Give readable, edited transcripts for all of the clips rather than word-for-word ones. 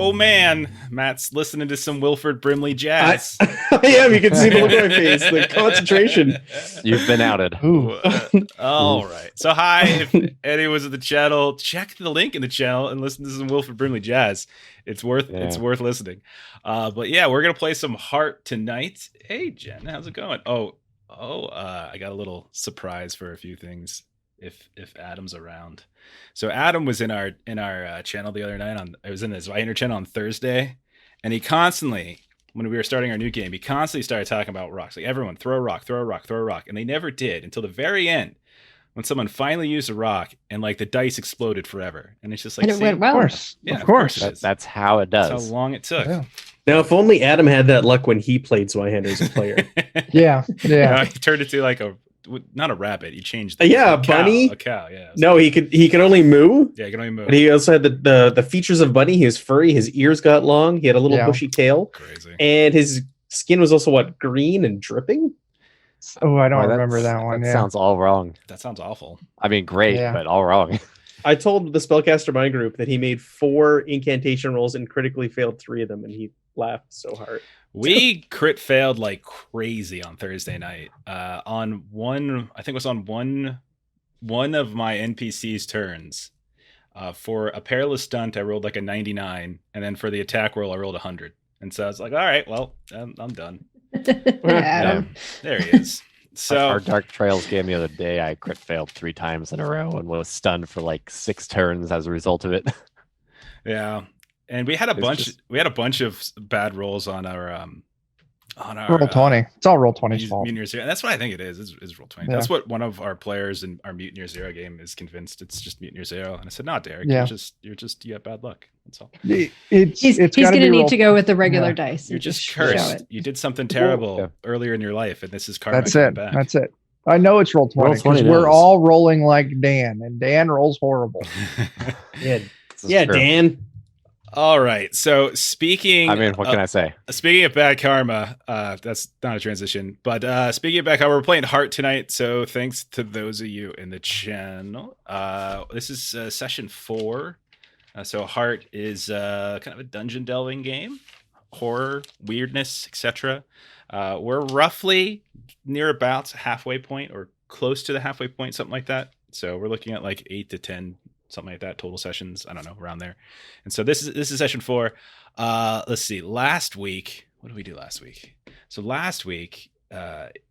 Oh man, Matt's listening to some Wilford Brimley jazz. I am. You can see the look on my face, the concentration. You've been outed. All right. So hi, if anyone's at the channel, check the link in the channel and listen to some Wilford Brimley jazz. It's worth listening. But yeah, we're gonna play some Heart tonight. Hey Jen, how's it going? I got a little surprise for a few things. If Adam's around. So Adam was in our channel the other night. I was in his Viner channel on Thursday, and he constantly, when we were starting our new game, he constantly started talking about rocks. Like, everyone, throw a rock, throw a rock, throw a rock. And they never did until the very end, when someone finally used a rock and like the dice exploded forever. And it's just like, and it went well. Of course. Yeah, of course. That's how it does. That's how long it took. Yeah. Now, if only Adam had that luck when he played Zweihander as a player. Yeah. He turned it to like not a rabbit. He changed. A bunny. A cow. Yeah. No, he could only moo. Yeah, he could only move. But he also had the features of bunny. He was furry. His ears got long. He had a little bushy tail. Crazy. And his skin was also green and dripping. Oh, I don't remember that one. That sounds all wrong. That sounds awful. I mean, great, but all wrong. I told the Spellcaster Mind Group that he made 4 incantation rolls and critically failed 3 of them, and he laughed so hard. We crit failed like crazy on Thursday night. On one, I think it was on one of my NPC's turns. For a perilous stunt, I rolled like a 99, and then for the attack roll, I rolled 100. And so I was like, all right, well, I'm done. Adam. There he is. So our Dark Trails game the other day, I crit failed 3 times in a row and was stunned for like 6 turns as a result of it. Yeah. And we had a bunch of bad rolls on our roll 20. It's all roll 20's fault. Mutineer Zero. And that's what I think it is. Is roll 20. Yeah. That's what one of our players in our Mutineer Zero game is convinced it's just Mutineer Zero. And I said, "No, Derek, you have bad luck. That's all." He's going to need to go with the regular dice. You're just cursed. You did something terrible earlier in your life, and this is karma. That's it. Back. That's it. I know it's roll 20 because we're all rolling like Dan, and Dan rolls horrible. Yeah, Dan. All right. So speaking, what can I say? Speaking of bad karma, that's not a transition. But speaking of bad karma, we're playing Heart tonight. So thanks to those of you in the channel. This is session 4. So Heart is kind of a dungeon delving game, horror, weirdness, etc. We're roughly near about halfway point or close to the halfway point, something like that. So we're looking at like 8 to 10. Something like that, total sessions. I don't know, around there. And so this is session 4. Let's see. Last week, what did we do last week? So last week,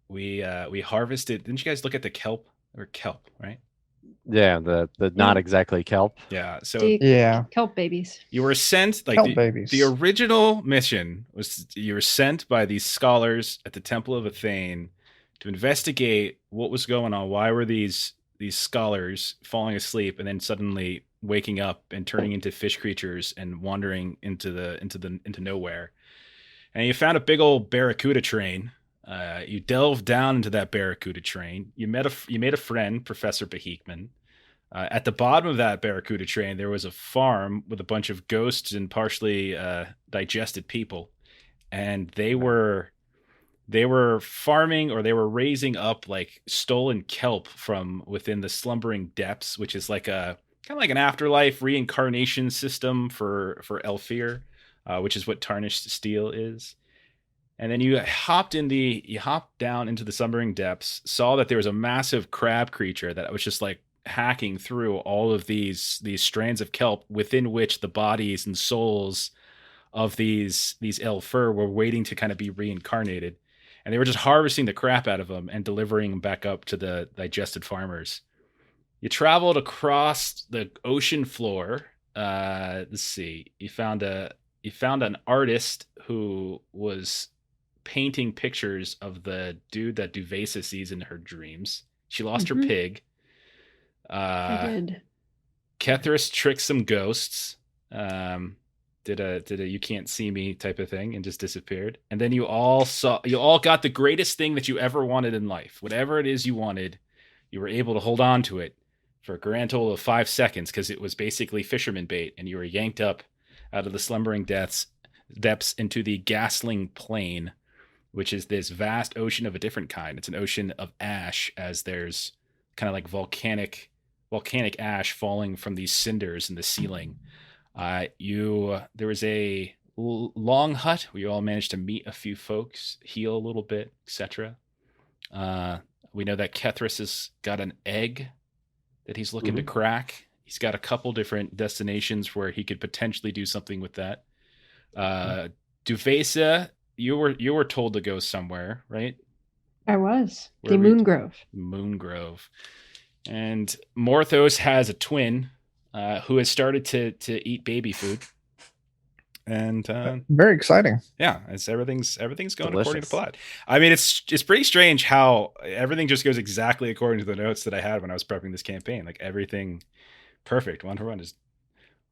we harvested. Didn't you guys look at the kelp, right? Yeah, the not exactly kelp. Yeah. So kelp babies. You were sent the original mission was you were sent by these scholars at the Temple of Athene to investigate what was going on. Why were these scholars falling asleep and then suddenly waking up and turning into fish creatures and wandering into nowhere? And you found a big old barracuda train. You delved down into that barracuda train. You made a friend, Professor Behekman. At the bottom of that barracuda train, there was a farm with a bunch of ghosts and partially digested people, and they were farming, or they were raising up like stolen kelp from within the slumbering depths, which is like a kind of like an afterlife reincarnation system for Aelfir, which is what Tarnished Steel is. And then you hopped down into the slumbering depths, saw that there was a massive crab creature that was just like hacking through all of these strands of kelp, within which the bodies and souls of these Aelfir were waiting to kind of be reincarnated. And they were just harvesting the crap out of them and delivering them back up to the digested farmers. You traveled across the ocean floor. Let's see. You found an artist who was painting pictures of the dude that Duvesa sees in her dreams. She lost her pig. I did. Kethras tricked some ghosts. Did a you can't see me type of thing and just disappeared. And then you all got the greatest thing that you ever wanted in life. Whatever it is you wanted, you were able to hold on to it for a grand total of 5 seconds, because it was basically fisherman bait, and you were yanked up out of the slumbering depths into the Gasling Plain, which is this vast ocean of a different kind. It's an ocean of ash, as there's kind of like volcanic ash falling from these cinders in the ceiling. There was a long hut where you all managed to meet a few folks, heal a little bit, etc. We know that Kethras has got an egg that he's looking to crack. He's got a couple different destinations where he could potentially do something with that. Duvesa, you were told to go somewhere, right? I was. The Moongrove. Moongrove. And Morthos has a twin who has started to eat baby food. And very exciting. Yeah, everything's going according to plan. I mean, it's pretty strange how everything just goes exactly according to the notes that I had when I was prepping this campaign. Like everything perfect, 1-for-1.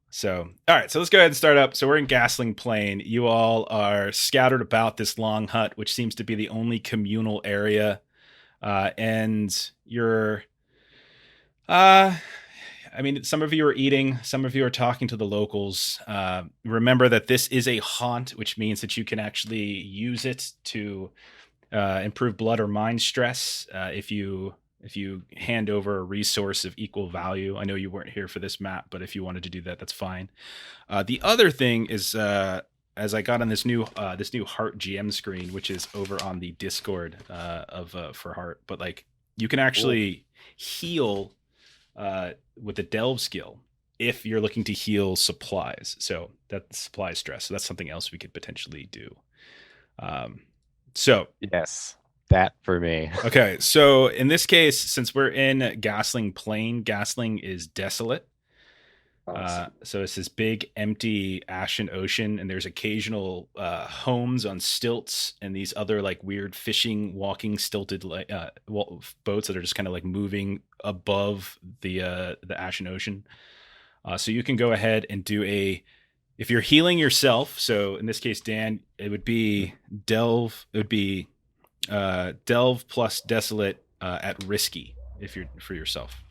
So, all right, so let's go ahead and start up. So we're in Gasling Plain. You all are scattered about this long hut, which seems to be the only communal area. And you're, I mean, some of you are eating, some of you are talking to the locals. Remember that this is a haunt, which means that you can actually use it to improve blood or mind stress if you hand over a resource of equal value. I know you weren't here for this map, but if you wanted to do that, that's fine. The other thing is, as I got on this new Heart GM screen, which is over on the Discord for Heart, but like you can actually heal with the delve skill if you're looking to heal supplies. So that's supply stress. So that's something else we could potentially do. So yes, that for me. Okay, so in this case, since we're in Gasling Plain, Gasling is desolate. So it's this big, empty, ashen ocean, and there's occasional homes on stilts and these other like weird fishing, walking, stilted boats that are just kind of like moving above the ashen ocean. So you can go ahead and do if you're healing yourself. So in this case, Dan, it would be delve. It would be delve plus desolate at risky if you're for yourself.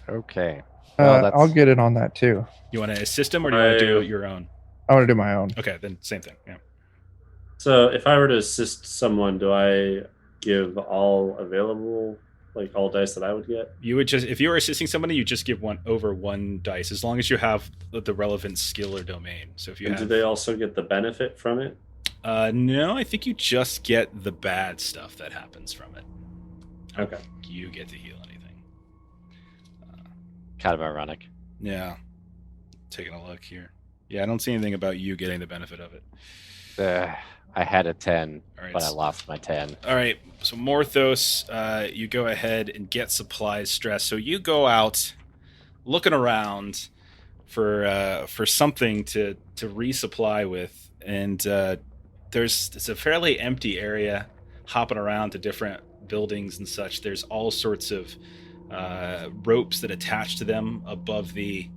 Okay. Well, I'll get it on that too. You want to assist him or do you want to do your own? I want to do my own. Okay, then same thing. Yeah. So if I were to assist someone, do I give all available, like all dice that I would get? You would just, if you were assisting somebody, you just give one dice, as long as you have the relevant skill or domain. So if you do they also get the benefit from it? No, I think you just get the bad stuff that happens from it. Okay. You get to heal anything. Kind of ironic. Yeah. Taking a look here. Yeah, I don't see anything about you getting the benefit of it. I had a 10, all right, but I lost my 10. All right. So Morthos, you go ahead and get supplies stress. So you go out looking around for something to resupply with, and it's a fairly empty area, hopping around to different buildings and such. There's all sorts of ropes that attach to them above the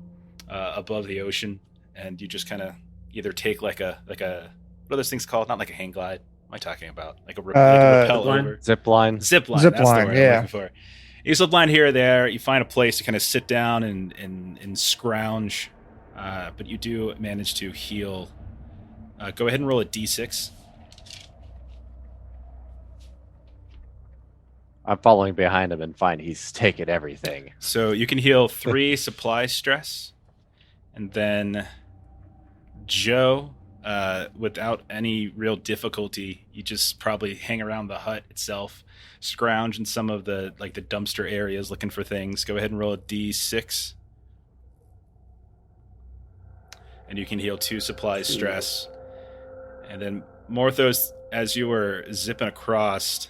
ocean, and you just kind of either take like a what are those things called? Not like a hang glide. What am I talking about? Like a rappel over. Zip line. Zip line. That's the word I'm looking for. You zip line here or there. You find a place to kind of sit down and scrounge, but you do manage to heal. Go ahead and roll a d6. I'm following behind him and find he's taken everything. So you can heal 3 supply stress. And then Joe, without any real difficulty, you just probably hang around the hut itself, scrounge in some of the dumpster areas looking for things. Go ahead and roll a d6. And you can heal 2 supply stress. And then Morthos, as you were zipping across,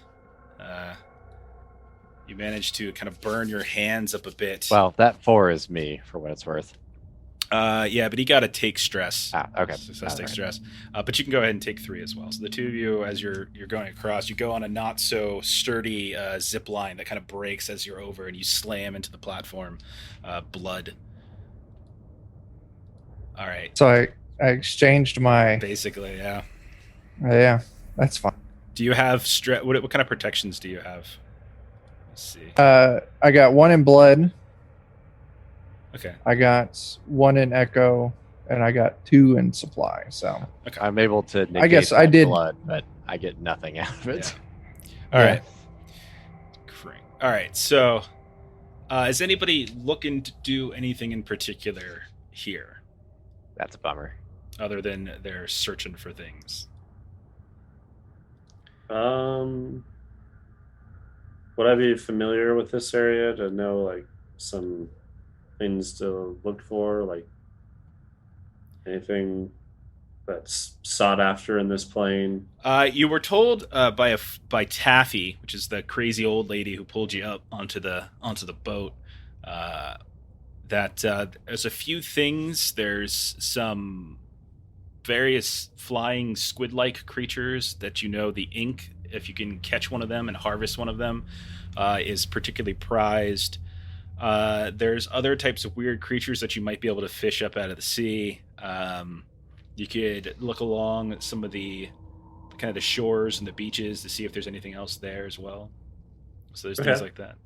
you managed to kind of burn your hands up a bit. Well, that 4 is me, for what it's worth. Yeah, but he got to take stress. Okay. So that's take stress. But you can go ahead and take 3 as well. So the 2 of you, as you're going across, you go on a not so sturdy zip line that kind of breaks as you're over, and you slam into the platform. Blood. All right. So I exchanged my. Basically, yeah. Yeah, that's fine. Do you have what kind of protections do you have? Let's see. I got 1 in blood. Okay. I got 1 in echo, and I got 2 in supply. So okay. I'm able to negate I guess I did blood, but I get nothing out of it. Yeah. All right. All right. So, is anybody looking to do anything in particular here? That's a bummer. Other than they're searching for things. Would I be familiar with this area to know like some things to look for, like anything that's sought after in this plane? You were told by Taffy, which is the crazy old lady who pulled you up onto the boat, that there's a few things. There's some various flying squid-like creatures that the ink, if you can catch one of them and harvest one of them, is particularly prized. There's other types of weird creatures that you might be able to fish up out of the sea. You could look along some of the kind of the shores and the beaches to see if there's anything else there as well. So there's things like that.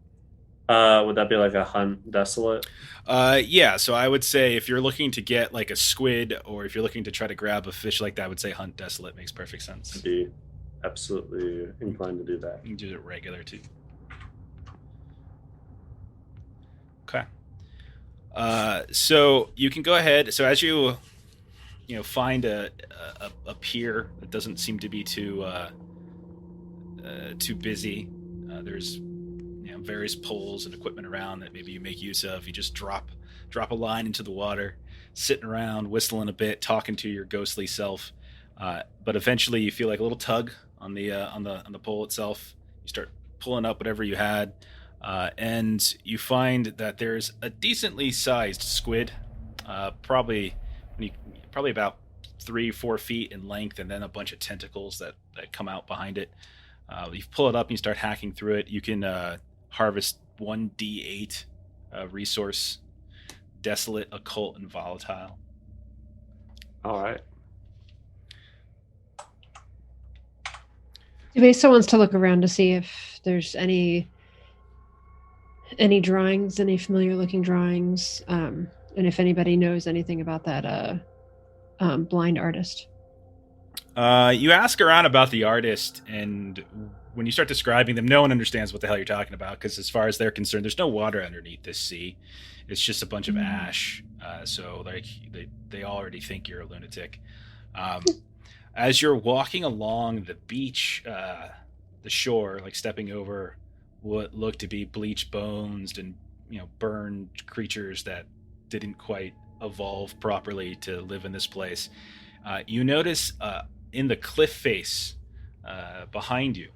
Would that be like a hunt desolate? Yeah, so I would say if you're looking to get like a squid, or if you're looking to try to grab a fish like that, I would say hunt desolate makes perfect sense. I'd be absolutely inclined to do that. You can do it regular too. Okay. So you can go ahead. So as you find a pier that doesn't seem to be too busy. There's various poles and equipment around that maybe you make use of. You just drop a line into the water, sitting around, whistling a bit, talking to your ghostly self. But eventually, you feel like a little tug on the pole itself. You start pulling up whatever you had, and you find that there's a decently sized squid, probably about 3-4 feet in length, and then a bunch of tentacles that come out behind it. You pull it up and you start hacking through it. You can harvest 1d8 resource: desolate, occult, and volatile. All right. Vesa wants to look around to see if there's any drawings, any familiar looking drawings, and if anybody knows anything about that blind artist. You ask around about the artist, and when you start describing them, no one understands what the hell you're talking about, because as far as they're concerned, there's no water underneath this sea. It's just a bunch of ash. So like they already think you're a lunatic. As you're walking along the beach, the shore, like stepping over what looked to be bleached bones and burned creatures that didn't quite evolve properly to live in this place, you notice in the cliff face behind you,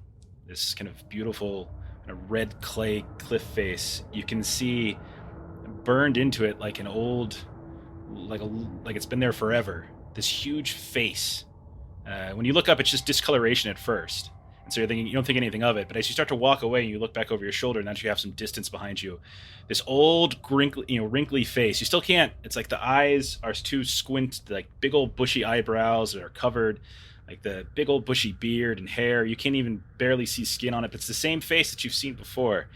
this kind of beautiful kind of red clay cliff face, you can see burned into it like an old, like it's been there forever, this huge face. When you look up, it's just discoloration at first, and so you don't think anything of it. But as you start to walk away and you look back over your shoulder, and now you have some distance behind you, this old wrinkly face. You still can't. It's like the eyes are too squint, like big old bushy eyebrows that are covered, like the big old bushy beard and hair. You can't even barely see skin on it. But it's the same face that you've seen before,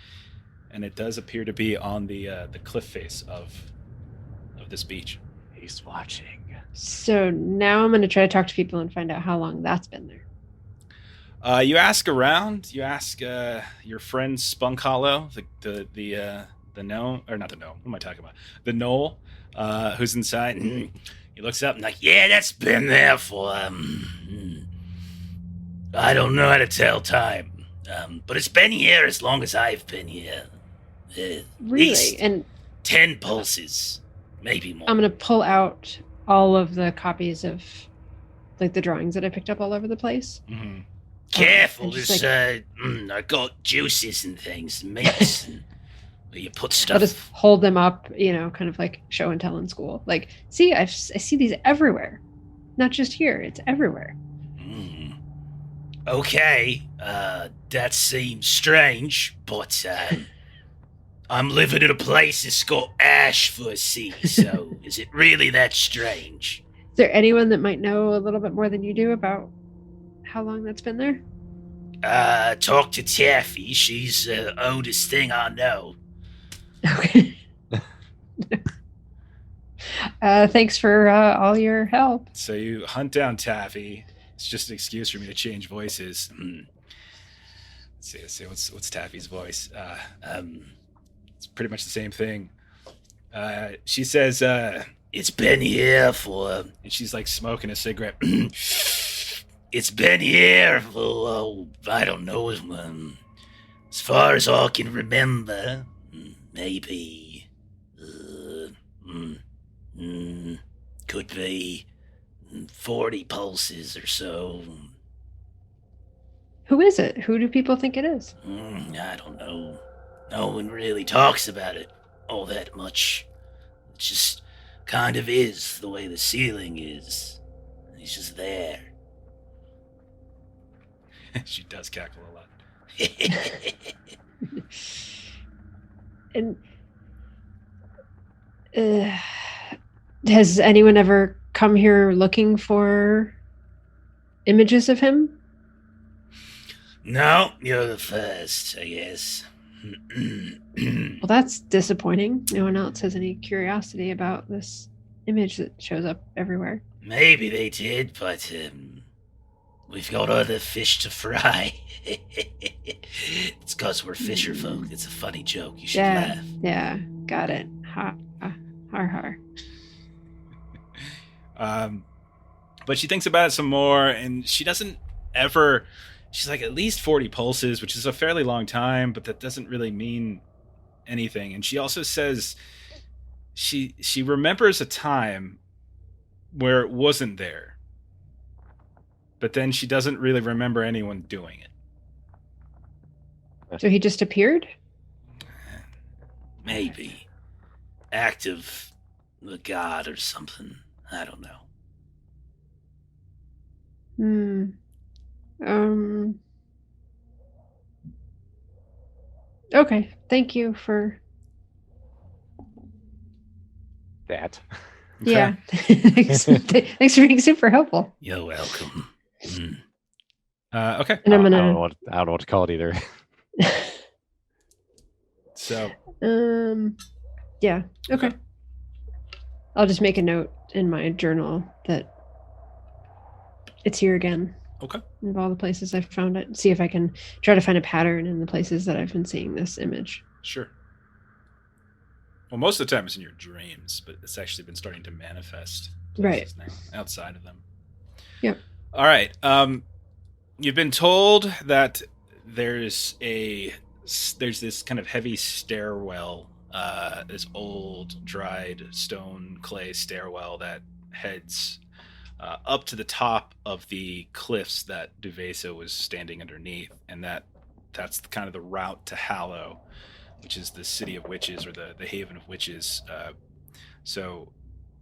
and it does appear to be on the cliff face of this beach. He's watching. So now I'm going to try to talk to people and find out how long that's been there. You ask around. You ask your friend Spunk Hallow, the gnome, or not the gnome. What am I talking about? The Gnoll, who's inside. He looks up and like, yeah, that's been there for I don't know how to tell time, but it's been here as long as I've been here. Really? And 10 pulses, maybe more. I'm going to pull out all of the copies of like the drawings that I picked up all over the place. Mm-hmm. Careful, there's I got juices and things, meats, and where you put stuff. I'll just hold them up, kind of like show and tell in school. Like, see, I see these everywhere, not just here. It's everywhere. Okay, that seems strange, but I'm living in a place that's got ash for a sea, so is it really that strange? Is there anyone that might know a little bit more than you do about how long that's been there? Talk to Taffy. She's the oldest thing I know. Okay. Thanks for all your help. So you hunt down Taffy. It's just an excuse for me to change voices. Let's see. What's Taffy's voice? It's pretty much the same thing. She says, It's been here for... And she's like smoking a cigarette. It's been here for, I don't know, as far as I can remember, maybe, could be 40 pulses or so. Who is it? Who do people think it is? I don't know. No one really talks about it all that much. It just kind of is the way the ceiling is. He's just there. She does cackle a lot. And has anyone ever come here looking for images of him? No, you're the first, I guess. Well, that's disappointing. No one else has any curiosity about this image that shows up everywhere. Maybe they did, but we've got other fish to fry. It's because we're fisher folk. It's a funny joke. You should laugh. Yeah, got it. Ha, ha, har, har. But she thinks about it some more, and she doesn't ever... She's like, at least 40 pulses, which is a fairly long time, but that doesn't really mean anything. And she also says she remembers a time where it wasn't there. But then she doesn't really remember anyone doing it. So he just appeared? Maybe. Act of the god or something. I don't know. Okay. Thank you for that. Yeah. Thanks for being super helpful. You're welcome. Okay. And I'm I gonna. don't know what to call it either. So. Yeah. Okay. I'll just make a note in my journal that it's here again. Okay. Of all the places I've found it. See if I can try to find a pattern in the places that I've been seeing this image. Sure. Well, most of the time it's in your dreams, but it's actually been starting to manifest right now, outside of them. Yep. All right. You've been told that there's this kind of heavy stairwell, this old dried stone clay stairwell that heads up to the top of the cliffs that Duvesa was standing underneath, and that's kind of the route to Hallow, which is the city of witches, or the haven of witches. So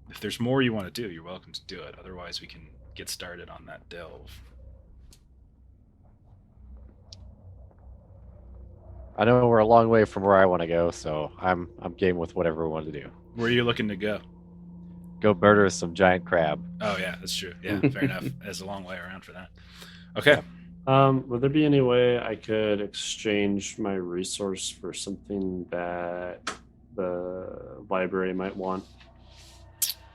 if there's more you want to do, you're welcome to do it. Otherwise, we can get started on that delve. I know we're a long way from where I want to go, so I'm game with whatever we want to do. Where are you looking to go? Go murder some giant crab. Oh yeah, that's true. Yeah, fair enough. There's a long way around for that. Okay. Would there be any way I could exchange my resource for something that the library might want?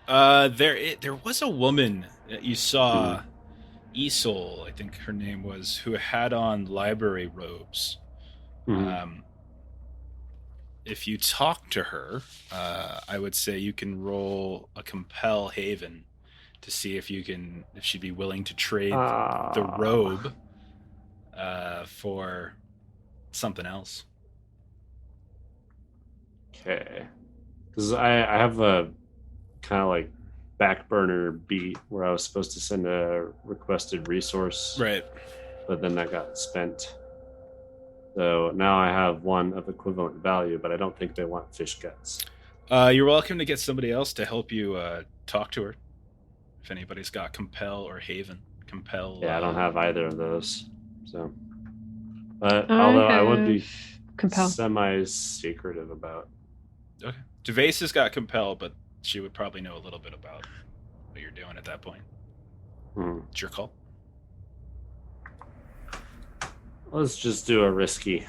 There was a woman that you saw, Isol, I think her name was, who had on library robes. If you talk to her, I would say you can roll a compel Haven to see if she'd be willing to trade the robe for something else. Okay. Because I have a kind of like back burner beat where I was supposed to send a requested resource. Right. But then that got spent. So now I have one of equivalent value, but I don't think they want fish guts. You're welcome to get somebody else to help you talk to her. If anybody's got compel or haven. Compel. Yeah, I don't have either of those. So, but although I would be compel. Semi-secretive about. Okay. Devasa's got compel, but she would probably know a little bit about what you're doing at that point. It's your call. Let's just do a risky.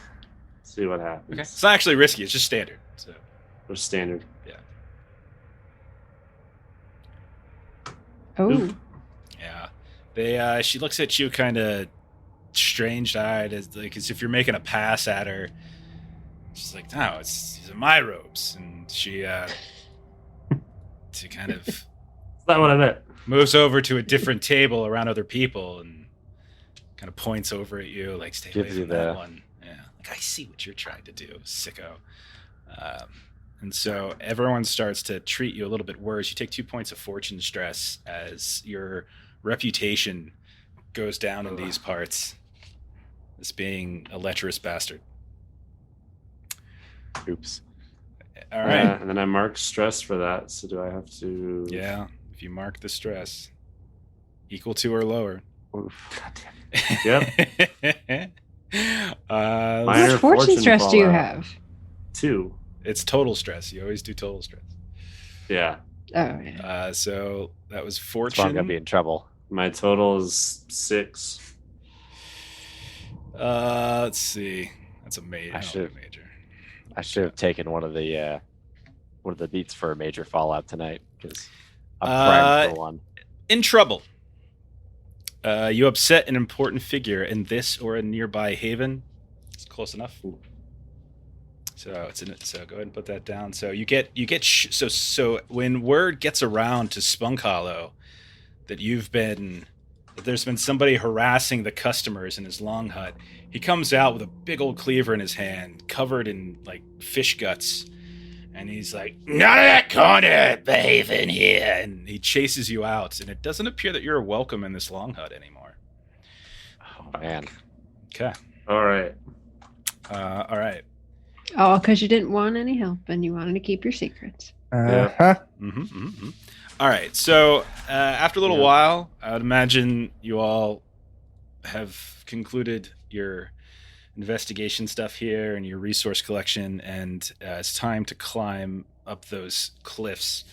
See what happens. Okay. It's not actually risky. It's just standard. So. Or standard. Yeah. Oh. Oop. Yeah. She looks at you kind of strange-eyed, as if you're making a pass at her. She's like, "No, these are my robes," and she to kind of That's not what I meant. moves over to a different table around other people and kind of points over at you, like, stay away from that one. Yeah, like, I see what you're trying to do, sicko. And so everyone starts to treat you a little bit worse. You take 2 points of fortune stress as your reputation goes down in these parts as being a lecherous bastard. Oops. All right. And then I mark stress for that. So do I have to? Yeah. If you mark the stress, equal to or lower. Oof. Yep. How much fortune stress do you have? 2. It's total stress. You always do total stress. Yeah. Oh, yeah. So that was fortune. So I'm gonna be in trouble. My total is 6. Let's see. That's a major. I should have taken one of the beats for a major fallout tonight because I'm primed for one. In trouble. You upset an important figure in this or a nearby haven. It's close enough. So it's in it. So go ahead and put that down. So you get so when word gets around to Spunk Hollow that there's been somebody harassing the customers in his long hut, he comes out with a big old cleaver in his hand, covered in like fish guts, and he's like, "None of that kind of behaving here!" And he chases you out, and it doesn't appear that you're welcome in this long hut anymore. Oh man. Okay. All right. All right. Oh, because you didn't want any help and you wanted to keep your secrets. Uh-huh. All right. So after a little while, I would imagine you all have concluded your investigation stuff here and your resource collection, and it's time to climb up those cliffs.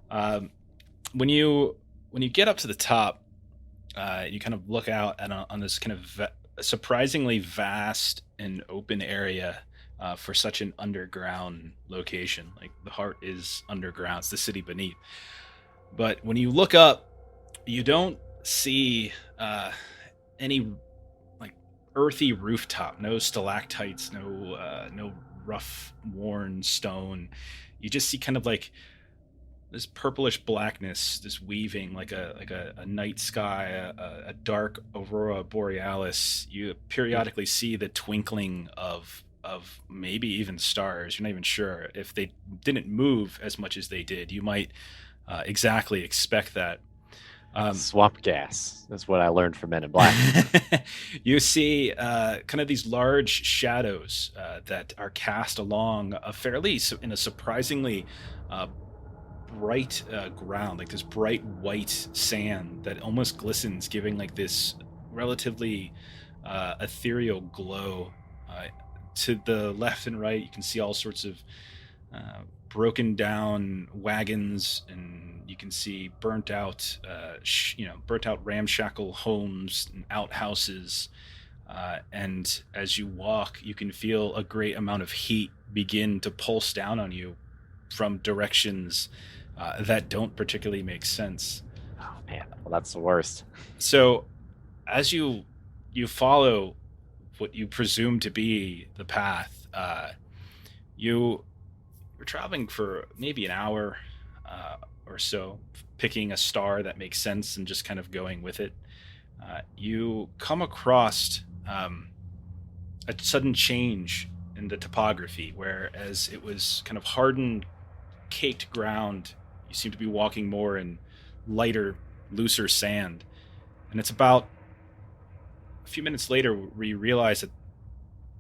When you get up to the top, you kind of look out on this kind of surprisingly vast and open area. For such an underground location. Like, the heart is underground. It's the city beneath. But when you look up, you don't see any like earthy rooftop, no stalactites, no rough worn stone. You just see kind of like this purplish blackness, this weaving like a night sky, a dark aurora borealis. You periodically see the twinkling of maybe even stars. You're not even sure. If they didn't move as much as they did, you might exactly expect that. Swamp gas. That's what I learned from Men in Black. You see kind of these large shadows that are cast along in a surprisingly bright ground, like this bright white sand that almost glistens, giving like this relatively ethereal glow. To the left and right, you can see all sorts of broken down wagons, and you can see burnt out ramshackle homes and outhouses. And as you walk, you can feel a great amount of heat begin to pulse down on you from directions that don't particularly make sense. Oh man, well that's the worst. So as you follow what you presume to be the path, you're traveling for maybe an hour or so, picking a star that makes sense and just kind of going with it. You come across a sudden change in the topography, whereas it was kind of hardened, caked ground, you seem to be walking more in lighter, looser sand. And it's about a few minutes later where you realize that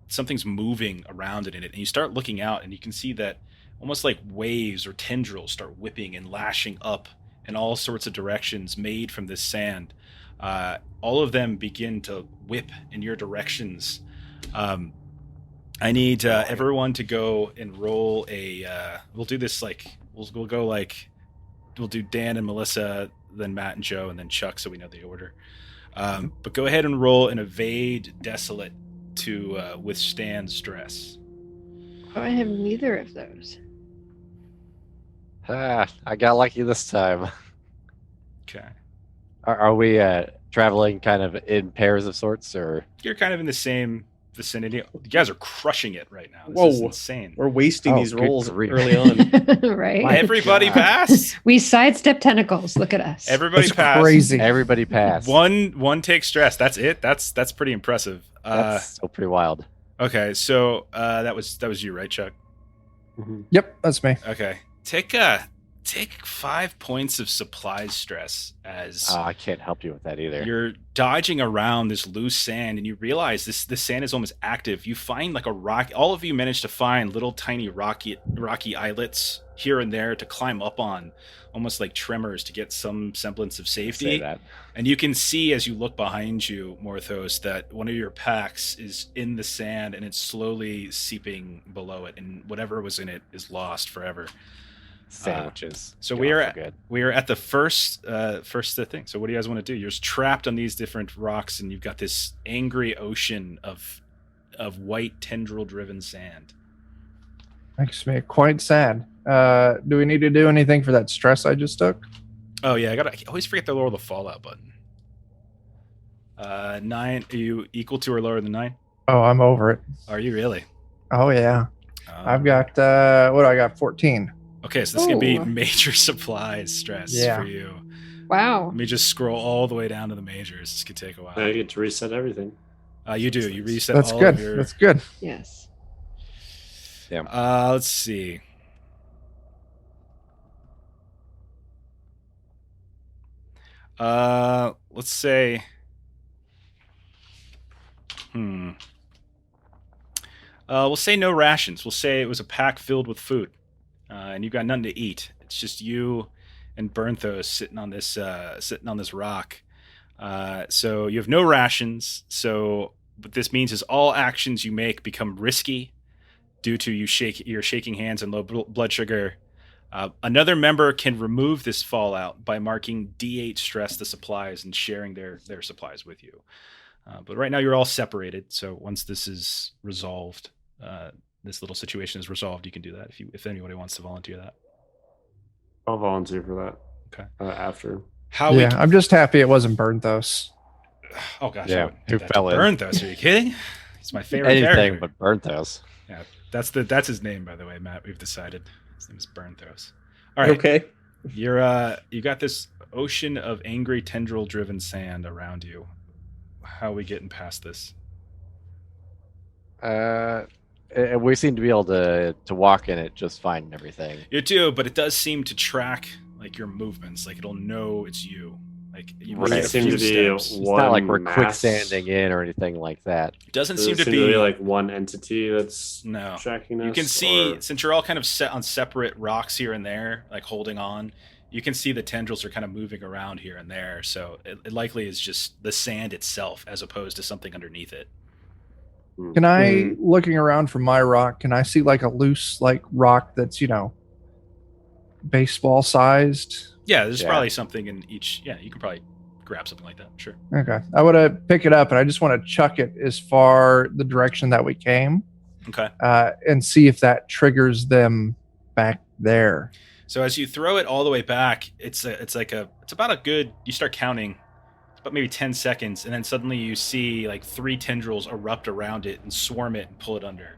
something's moving around it, and you start looking out, and you can see that almost like waves or tendrils start whipping and lashing up in all sorts of directions made from this sand. All of them begin to whip in your directions. I need everyone to go and roll a we'll do this like we'll go like we'll do Dan and Melissa, then Matt and Joe, and then Chuck, so we know the order. But go ahead and roll an evade desolate to withstand stress. Oh, I have neither of those. I got lucky this time. Okay. Are we traveling kind of in pairs of sorts, or? You're kind of in the same vicinity. You guys are crushing it right now. This is insane. We're wasting these rolls grief. early on. Right? Everybody passed. We sidestep tentacles. Look at us. Everybody That's passed. crazy. Everybody passed. One take stress. That's it. That's pretty impressive. That's still pretty wild. Okay, so that was you, right, Chuck? Yep, that's me. Okay, take 5 points of supplies stress as I can't help you with that either. you're dodging around this loose sand, and you realize the sand is almost active. You find like a rock. All of you manage to find little tiny rocky islets here and there to climb up on, almost like tremors to get some semblance of safety. Say that. And you can see as you look behind you, Morthos, that one of your packs is in the sand and it's slowly seeping below it, and whatever was in it is lost forever. Sandwiches. So we are at the first thing. So what do you guys want to do? You're just trapped on these different rocks, and you've got this angry ocean of white tendril-driven sand. Makes me quite sad. Do we need to do anything for that stress I just took? Oh yeah, I always forget to lower the fallout button. 9. Are you equal to or lower than 9? Oh, I'm over it. Are you really? Oh yeah. I've got what do I got? 14. Okay, so this is gonna be major supplies stress for you. Wow. Let me just scroll all the way down to the majors. This could take a while. I get to reset everything. You do. You reset That's all good. of your... That's good. Yes. Let's see. Let's say... we'll say no rations. We'll say it was a pack filled with food. And you got nothing to eat. It's just you and Bernthos sitting on this rock. So you have no rations. So what this means is all actions you make become risky due to your shaking hands and low blood sugar. Another member can remove this fallout by marking D8 stress the supplies and sharing their supplies with you. But right now you're all separated. So once this is resolved, this little situation is resolved, you can do that if anybody wants to volunteer that. I'll volunteer for that. Okay. After. I'm just happy it wasn't Bernthos. Oh gosh, yeah, who fell in? Bernthos? Are you kidding? He's my favorite Anything character. but Bernthos. Yeah, that's his name, by the way, Matt. We've decided his name is Bernthos. All right. Okay. You got this ocean of angry tendril-driven sand around you. How are we getting past this? We seem to be able to walk in it just fine and everything. You do, but it does seem to track like your movements. Like it'll know it's you. Like you Right. made a Seem few to be steps. It's not like we're mass. quicksanding in or anything like that. It doesn't Does seem it to seem be like one entity that's no. tracking us? You can see or... since you're all kind of set on separate rocks here and there, like holding on. You can see the tendrils are kind of moving around here and there. So it likely is just the sand itself as opposed to something underneath it. Can I, looking around from my rock, can I see like a loose like rock that's, baseball sized? Yeah, there's probably something in each. Yeah, you can probably grab something like that. Sure. Okay. I want to pick it up and I just want to chuck it as far the direction that we came. Okay. And see if that triggers them back there. So as you throw it all the way back, it's about a good. You start counting. About maybe 10 seconds, and then suddenly you see like 3 tendrils erupt around it and swarm it and pull it under.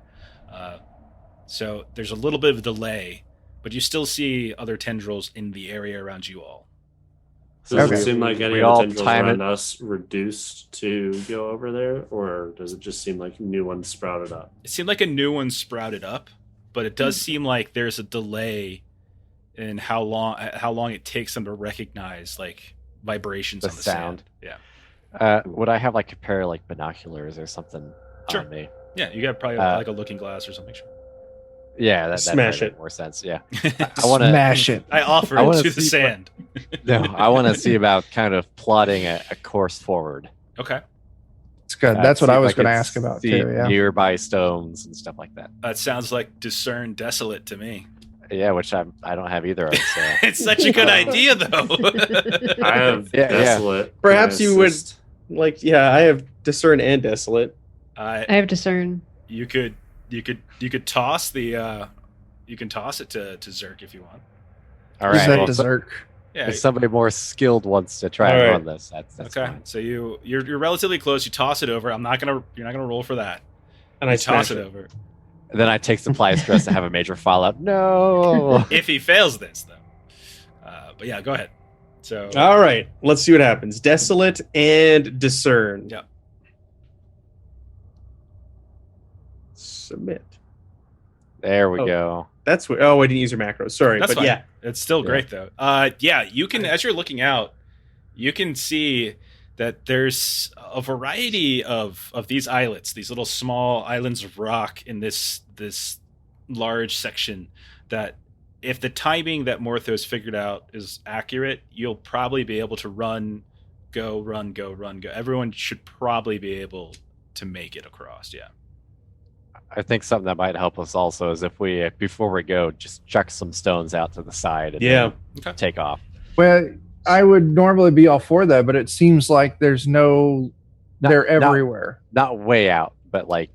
So there's a little bit of a delay, but you still see other tendrils in the area around you all. Does it seem like any We of the all tendrils time around it. us reduced to go over there, or does it just seem like new ones sprouted up? It seemed like a new one sprouted up, but it does seem like there's a delay in how long it takes them to recognize like vibrations The on the sound. sand. Yeah. Would I have like a pair of like binoculars or something Sure. on me? Yeah, you got probably like a looking glass or something. Sure. Yeah, that Smash probably it. makes more sense. Yeah, I want to Smash it. I offer I it wanna to the see sand. No, I want to see about kind of plotting a course forward. Okay. It's good. That's what See I if was going to could ask about see too. Yeah. nearby stones and stuff like that. That sounds like discern desolate to me. Yeah, which I don't have either of. So. It's such a good idea, though. I have Yeah, yeah. desolate. Perhaps Can I you would assist? I have discern and desolate. I have discern. You could toss the you can toss it to Zerk if you want. All Is right. that Well, dessert? Yeah. if somebody more skilled wants to try and All run this, that's Okay. fine. So you're relatively close. You toss it over. You're not gonna roll for that. And I toss it over. And then I take supply stress to have a major fallout. No. If he fails this, though. But yeah, go ahead. So. All right, let's see what happens. Desolate and discern. Yeah. Submit. There we go. That's what. Oh, I didn't use your macros. Sorry, That's but fine. yeah, it's still great though. Yeah, you can as you're looking out, you can see that there's a variety of these islets, these little small islands of rock in this large section. That if the timing that Morthos figured out is accurate, you'll probably be able to run, go. Everyone should probably be able to make it across. Yeah. I think something that might help us also is if we, before we go, just chuck some stones out to the side and then take off. Well, I would normally be all for that, but it seems like there's they're everywhere. Not way out, but like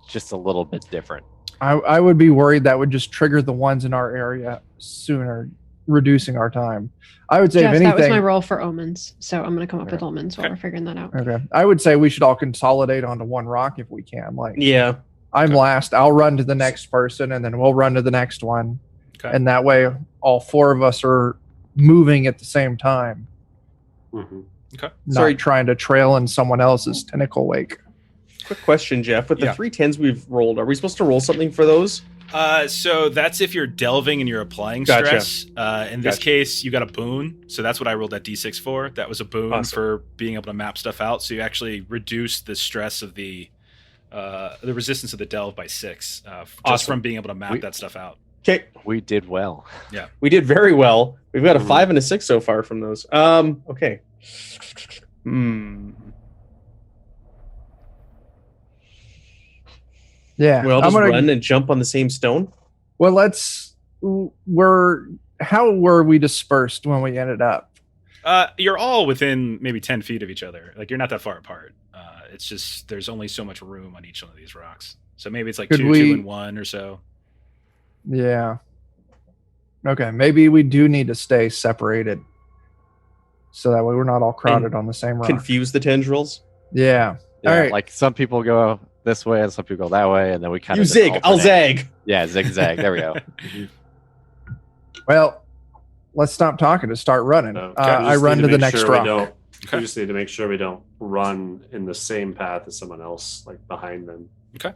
just a little bit different. I would be worried that would just trigger the ones in our area sooner, reducing our time. I would say, Jeff, if anything, that was my role for omens, so I'm going to come up with omens while we're figuring that out. Okay, I would say we should all consolidate onto one rock if we can. Like, yeah. I'm last. I'll run to the next person, and then we'll run to the next one. Okay. And that way, all four of us are moving at the same time. Mm-hmm. Okay. Not trying to trail in someone else's tentacle wake. Quick question, Jeff. With the 3 10s we've rolled, are we supposed to roll something for those? So that's if you're delving and you're applying stress. In this case, you got a boon. So that's what I rolled that D6 for. That was a boon for being able to map stuff out. So you actually reduce the stress of the resistance of the delve by 6, just from being able to map that stuff out. Okay, we did well. Yeah, we did very well. We've got a 5 and a 6 so far from those. Okay. Yeah, we'll just run and jump on the same stone. Well, how were we dispersed when we ended up? You're all within maybe 10 feet of each other. Like, you're not that far apart. It's just there's only so much room on each one of these rocks. So maybe it's like 2 and 1 or so. Yeah. Okay, maybe we do need to stay separated, so that way we're not all crowded on the same rock. Confuse the tendrils. Yeah. All right. Like some people go this way and some people go that way, and then we kind of zig. I'll zag. Yeah, zigzag. There we go. Well, let's stop talking and start running. I run to the next rock. We just need to make sure we don't run in the same path as someone else, like behind them. Okay.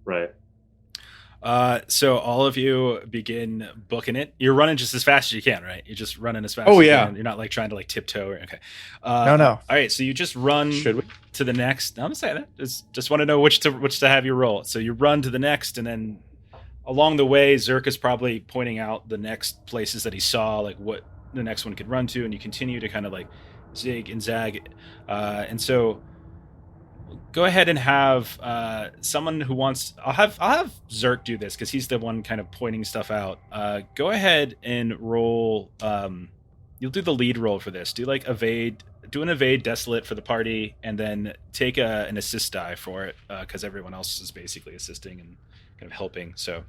Right. So all of you begin booking it. You're running just as fast as you can, right? You're just running as fast as you can. You're not like trying to like tiptoe. Okay. No. All right. So you just run to the next. I'm saying that. Just want to know which to have you roll. So you run to the next, and then along the way, Zerk is probably pointing out the next places that he saw, like what the next one could run to, and you continue to kind of like zig and zag. And so go ahead and have someone who wants. I'll have Zerk do this because he's the one kind of pointing stuff out. Go ahead and roll. You'll do the lead roll for this. Do like evade. Do an evade desolate for the party, and then take an assist die for it because everyone else is basically assisting and kind of helping. So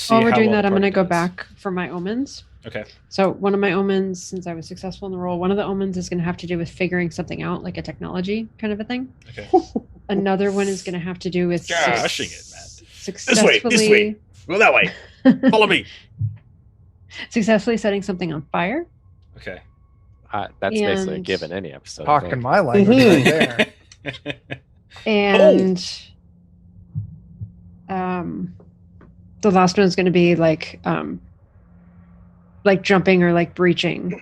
while we're doing that, I'm going to go back for my omens. Okay. So one of my omens, since I was successful in the roll, one of the omens is going to have to do with figuring something out, like a technology kind of a thing. Okay. Another one is going to have to do with rushing it, Matt. Successfully... This way. Go that way. Follow me. Successfully setting something on fire. Okay. That's basically a given any episode. Talking my language right there. And the last one is going to be like jumping or like breaching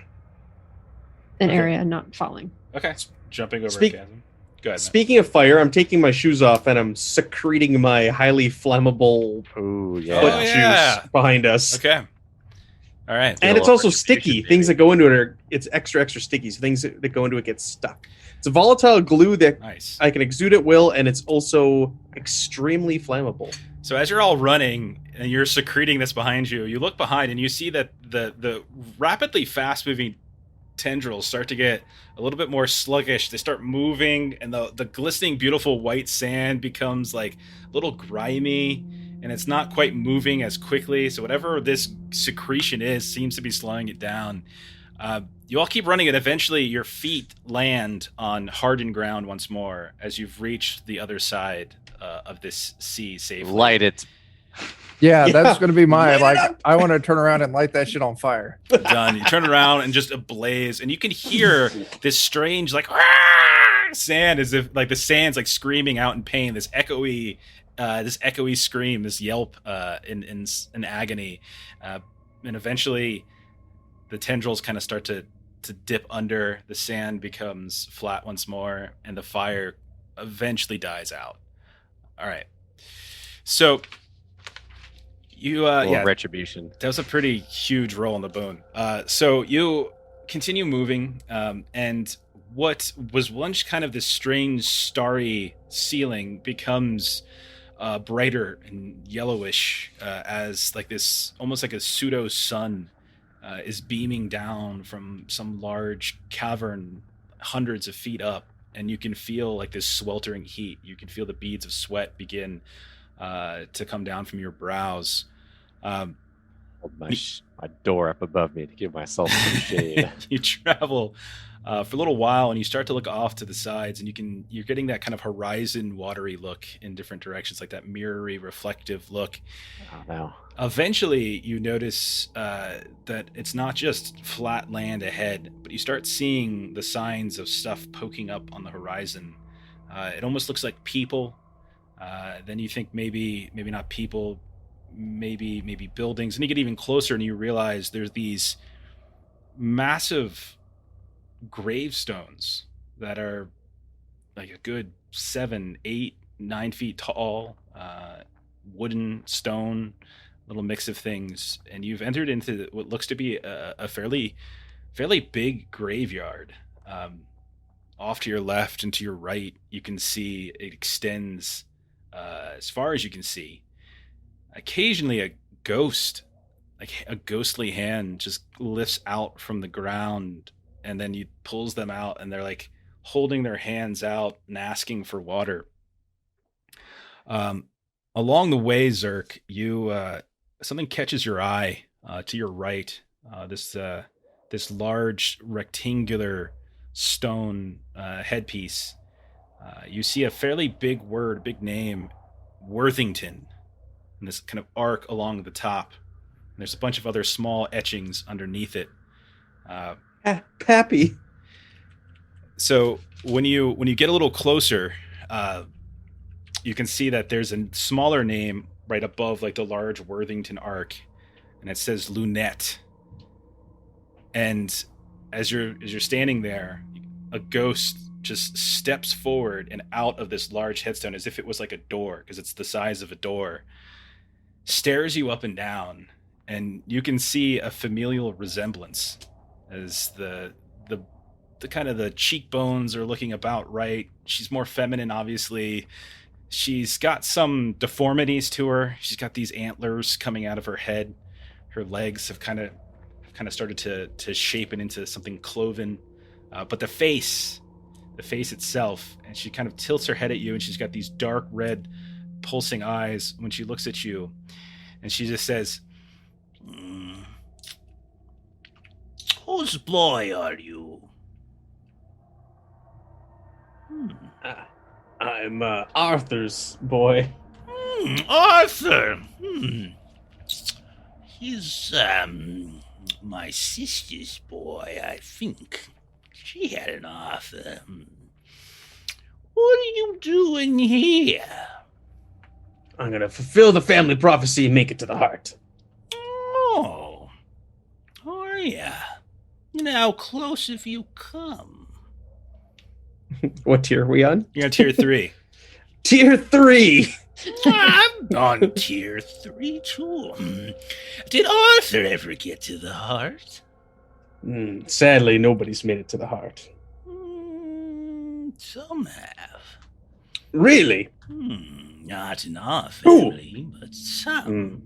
an area and not falling. Okay. Jumping over a chasm. Go ahead, Speaking of fire, I'm taking my shoes off and I'm secreting my highly flammable foot juice behind us. Okay. All right. And it's also sticky. Things that go into it it's extra sticky. So things that go into it get stuck. It's a volatile glue that I can exude at will, and it's also extremely flammable. So as you're all running and you're secreting this behind you, you look behind and you see that the rapidly fast-moving tendrils start to get a little bit more sluggish. They start moving, and the glistening, beautiful white sand becomes like a little grimy, and it's not quite moving as quickly. So whatever this secretion is seems to be slowing it down. You all keep running, and eventually your feet land on hardened ground once more as you've reached the other side of this sea safely. Light it. Yeah, that's going to be my, Light it up. I want to turn around and light that shit on fire. Done. You turn around and just ablaze, and you can hear this strange, like, sand, as if, like, the sand's, like, screaming out in pain, this echoey scream, this yelp in agony. And eventually, the tendrils kind of start to dip under, the sand becomes flat once more, and the fire eventually dies out. All right. So... Retribution. That was a pretty huge roll in the bone. So you continue moving, and what was once kind of this strange starry ceiling becomes brighter and yellowish as like this, almost like a pseudo sun is beaming down from some large cavern hundreds of feet up, and you can feel like this sweltering heat. You can feel the beads of sweat begin to come down from your brows. Hold my door up above me to give myself some shade. You travel for a little while, and you start to look off to the sides, and you're getting that kind of horizon watery look in different directions, like that mirrory reflective look. Oh no. Eventually you notice that it's not just flat land ahead, but you start seeing the signs of stuff poking up on the horizon. It almost looks like people. Then you think maybe not people, maybe buildings, and you get even closer and you realize there's these massive gravestones that are like a good 7, 8, 9 feet tall, wooden, stone, little mix of things, and you've entered into what looks to be a fairly big graveyard. Off to your left and to your right, you can see it extends as far as you can see. Occasionally a ghost, like a ghostly hand, just lifts out from the ground, and then you pulls them out, and they're like holding their hands out and asking for water. Along the way, Zerk, you something catches your eye to your right. This large rectangular stone headpiece. You see a fairly big word, big name, Worthington, and this kind of arc along the top. And there's a bunch of other small etchings underneath it. Pappy. So when you get a little closer, you can see that there's a smaller name right above, like the large Worthington arc, and it says Lunette. And as you're standing there, a ghost just steps forward and out of this large headstone, as if it was like a door, because it's the size of a door, stares you up and down, and you can see a familial resemblance, as the kind of the cheekbones are looking about right. She's more feminine, obviously. She's got some deformities to her. She's got these antlers coming out of her head. Her legs have kind of started to shapen into something cloven. But the face itself, and she kind of tilts her head at you, and she's got these dark red pulsing eyes when she looks at you, and she just says, "Whose boy are you?" I'm Arthur's boy. Arthur. He's my sister's boy, I think. She had an Arthur. What are you doing here? I'm gonna fulfill the family prophecy and make it to the heart. Oh, are ya? And how close have you come? What tier are we on? you're on tier 3. Tier 3! I'm on tier 3 too. Did Arthur ever get to the heart? Sadly, nobody's made it to the heart. Some have. Really? Not in our family, but some.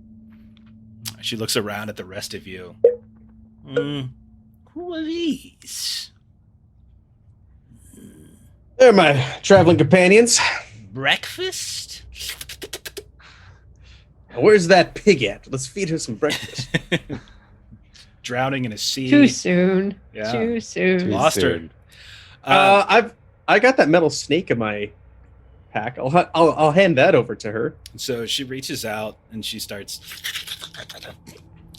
She looks around at the rest of you. Who are these? They're my traveling companions. Breakfast? Where's that pig at? Let's feed her some breakfast. Drowning in a sea. Too soon. Yeah. Too soon. Lost her. I got that metal snake in my pack. I'll hand that over to her. So she reaches out and she starts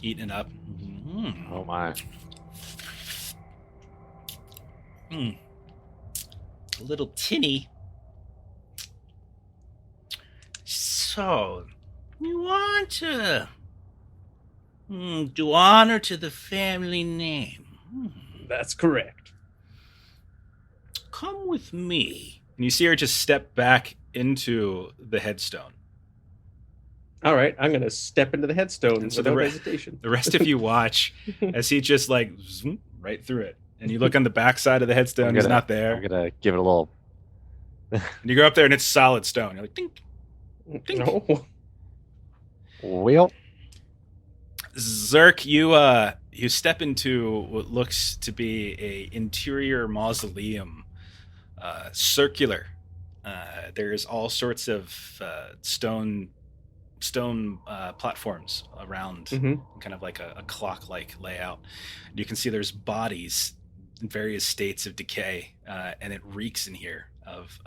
eating it up. Oh my. A little tinny. So, you want to do honor to the family name? That's correct. Come with me. And you see her just step back into the headstone. All right, I'm going to step into the headstone And so without hesitation. The rest of you watch as he just like zoom right through it. And you look on the back side of the headstone, he's not there. I'm going to give it a little... And you go up there and it's solid stone. You're like, dink, dink. No. Well, Zerk, you step into what looks to be a interior mausoleum, circular. There's all sorts of stone platforms around, kind of like a clock-like layout. You can see there's bodies in various states of decay, and it reeks in here of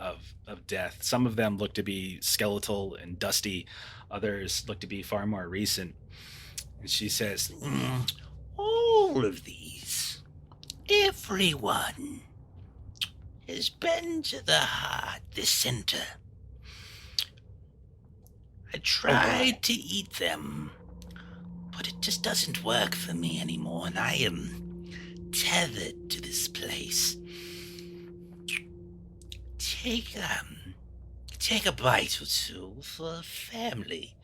death. Some of them look to be skeletal and dusty. Others look to be far more recent. And she says, All of these, everyone, has been to the heart, the center. I tried to eat them, but it just doesn't work for me anymore, and I am tethered to this place. Take a bite or two for family,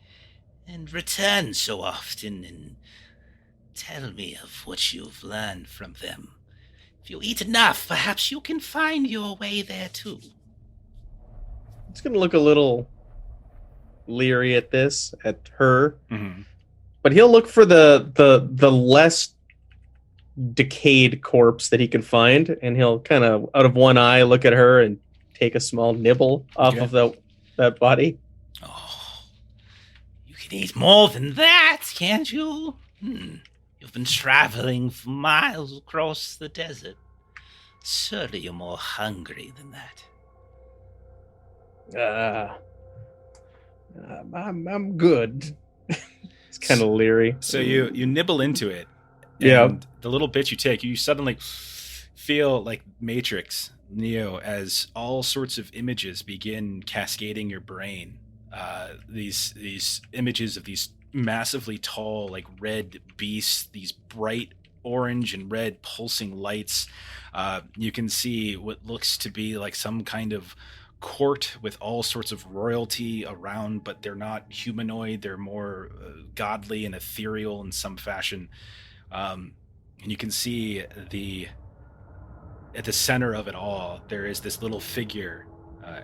and return so often and tell me of what you've learned from them. If you eat enough, perhaps you can find your way there too. It's going to look a little leery at her. mm-hmm. But he'll look for the less decayed corpse that he can find, and he'll kind of out of one eye look at her and take a small nibble off of that body. Oh, you can eat more than that, can't you? You've been traveling for miles across the desert. Surely you're more hungry than that. I'm good. It's kind of leery. So you nibble into it. Yeah. And the little bit you take, you suddenly feel like Matrix Neo as all sorts of images begin cascading your brain. These images of these massively tall, like red beasts, these bright orange and red pulsing lights. You can see what looks to be like some kind of court with all sorts of royalty around, but they're not humanoid. They're more godly and ethereal in some fashion. And you can see at the center of it all, there is this little figure,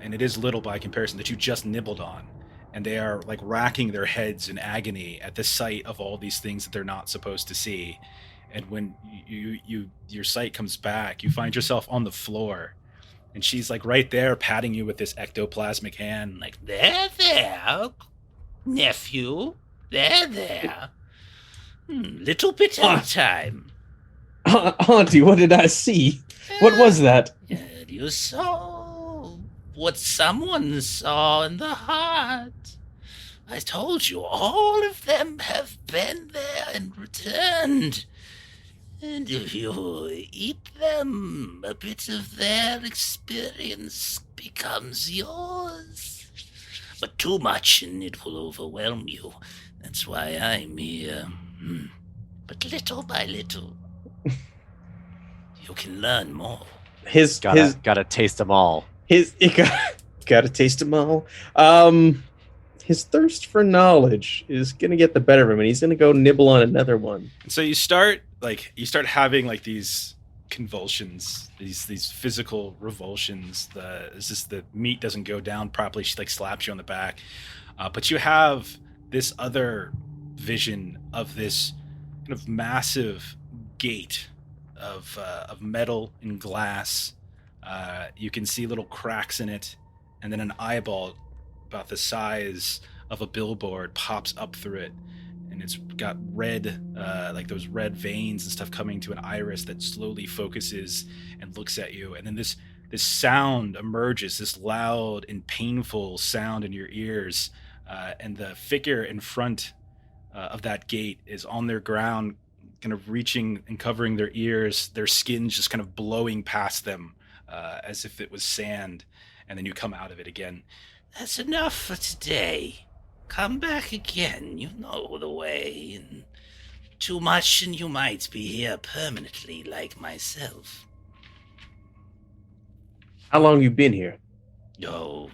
and it is little by comparison, that you just nibbled on. And they are like racking their heads in agony at the sight of all these things that they're not supposed to see. And when your sight comes back, you find yourself on the floor. And she's like right there patting you with this ectoplasmic hand. Like, There, nephew. There. Little bit at a time. Auntie, what did I see? What was that? You saw what someone saw in the heart. I told you, all of them have been there and returned. And if you eat them, a bit of their experience becomes yours. But too much and it will overwhelm you. That's why I'm here. But little by little, you can learn more. Gotta taste them all. Gotta taste them all. His thirst for knowledge is gonna get the better of him, and he's gonna go nibble on another one. so you start having like these convulsions, these physical revulsions. It's just the meat doesn't go down properly. She like slaps you on the back, but you have this other vision of this kind of massive gate of metal and glass. You can see little cracks in it, and then an eyeball about the size of a billboard pops up through it, and it's got red, like those red veins and stuff coming to an iris that slowly focuses and looks at you, and then this sound emerges, this loud and painful sound in your ears, and the figure in front of that gate is on their ground, kind of reaching and covering their ears, their skin just kind of blowing past them as if it was sand, and then you come out of it again. That's enough for today. Come back again, you know the way. And too much and you might be here permanently like myself. How long you been here? Oh,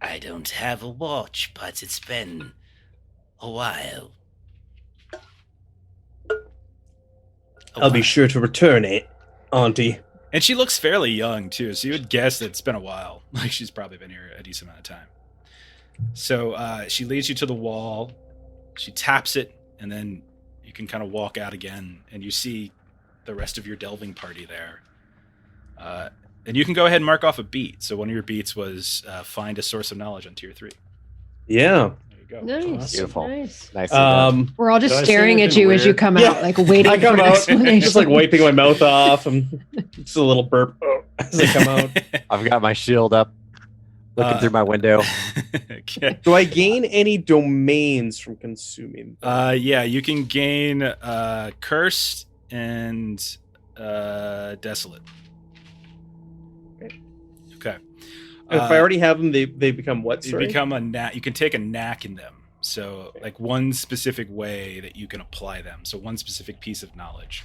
I don't have a watch, but it's been a while. I'll be sure to return it, Auntie. And she looks fairly young, too, so you would guess that it's been a while. Like, she's probably been here a decent amount of time. So she leads you to the wall, she taps it, and then you can kind of walk out again, and you see the rest of your delving party there. And you can go ahead and mark off a beat. So one of your beats was find a source of knowledge on tier 3. Yeah. There you go. Nice. Beautiful. Nice. Nice. We're all just Did I say staring at anything you as you weird? come Yeah. out, like waiting I for come an out, explanation. just like wiping my mouth off, and just a little burp as I come out. I've got my shield up, looking through my window. Okay. Do I gain any domains from consuming? Yeah, you can gain cursed and desolate. Okay. And if I already have them, they become what? You Sorry? become a knack. You can take a knack in them. So, like one specific way that you can apply them. So, one specific piece of knowledge.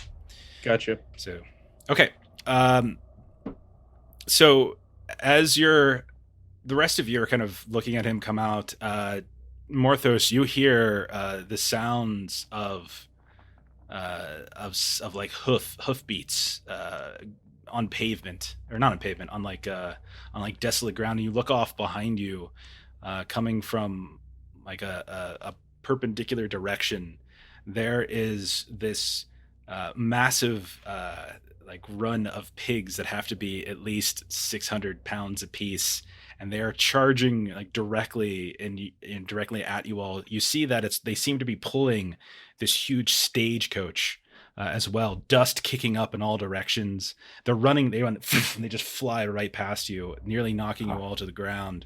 Gotcha. So, okay. So, as the rest of you are kind of looking at him come out, Morthos, you hear the sounds of like hoof beats on pavement, or not on pavement, on like desolate ground, and you look off behind you, coming from like a perpendicular direction. There is this massive like run of pigs that have to be at least 600 pounds apiece, and they are charging like directly directly at you all. You see that they seem to be pulling this huge stagecoach as well, dust kicking up in all directions. They run, and they just fly right past you, nearly knocking you all to the ground.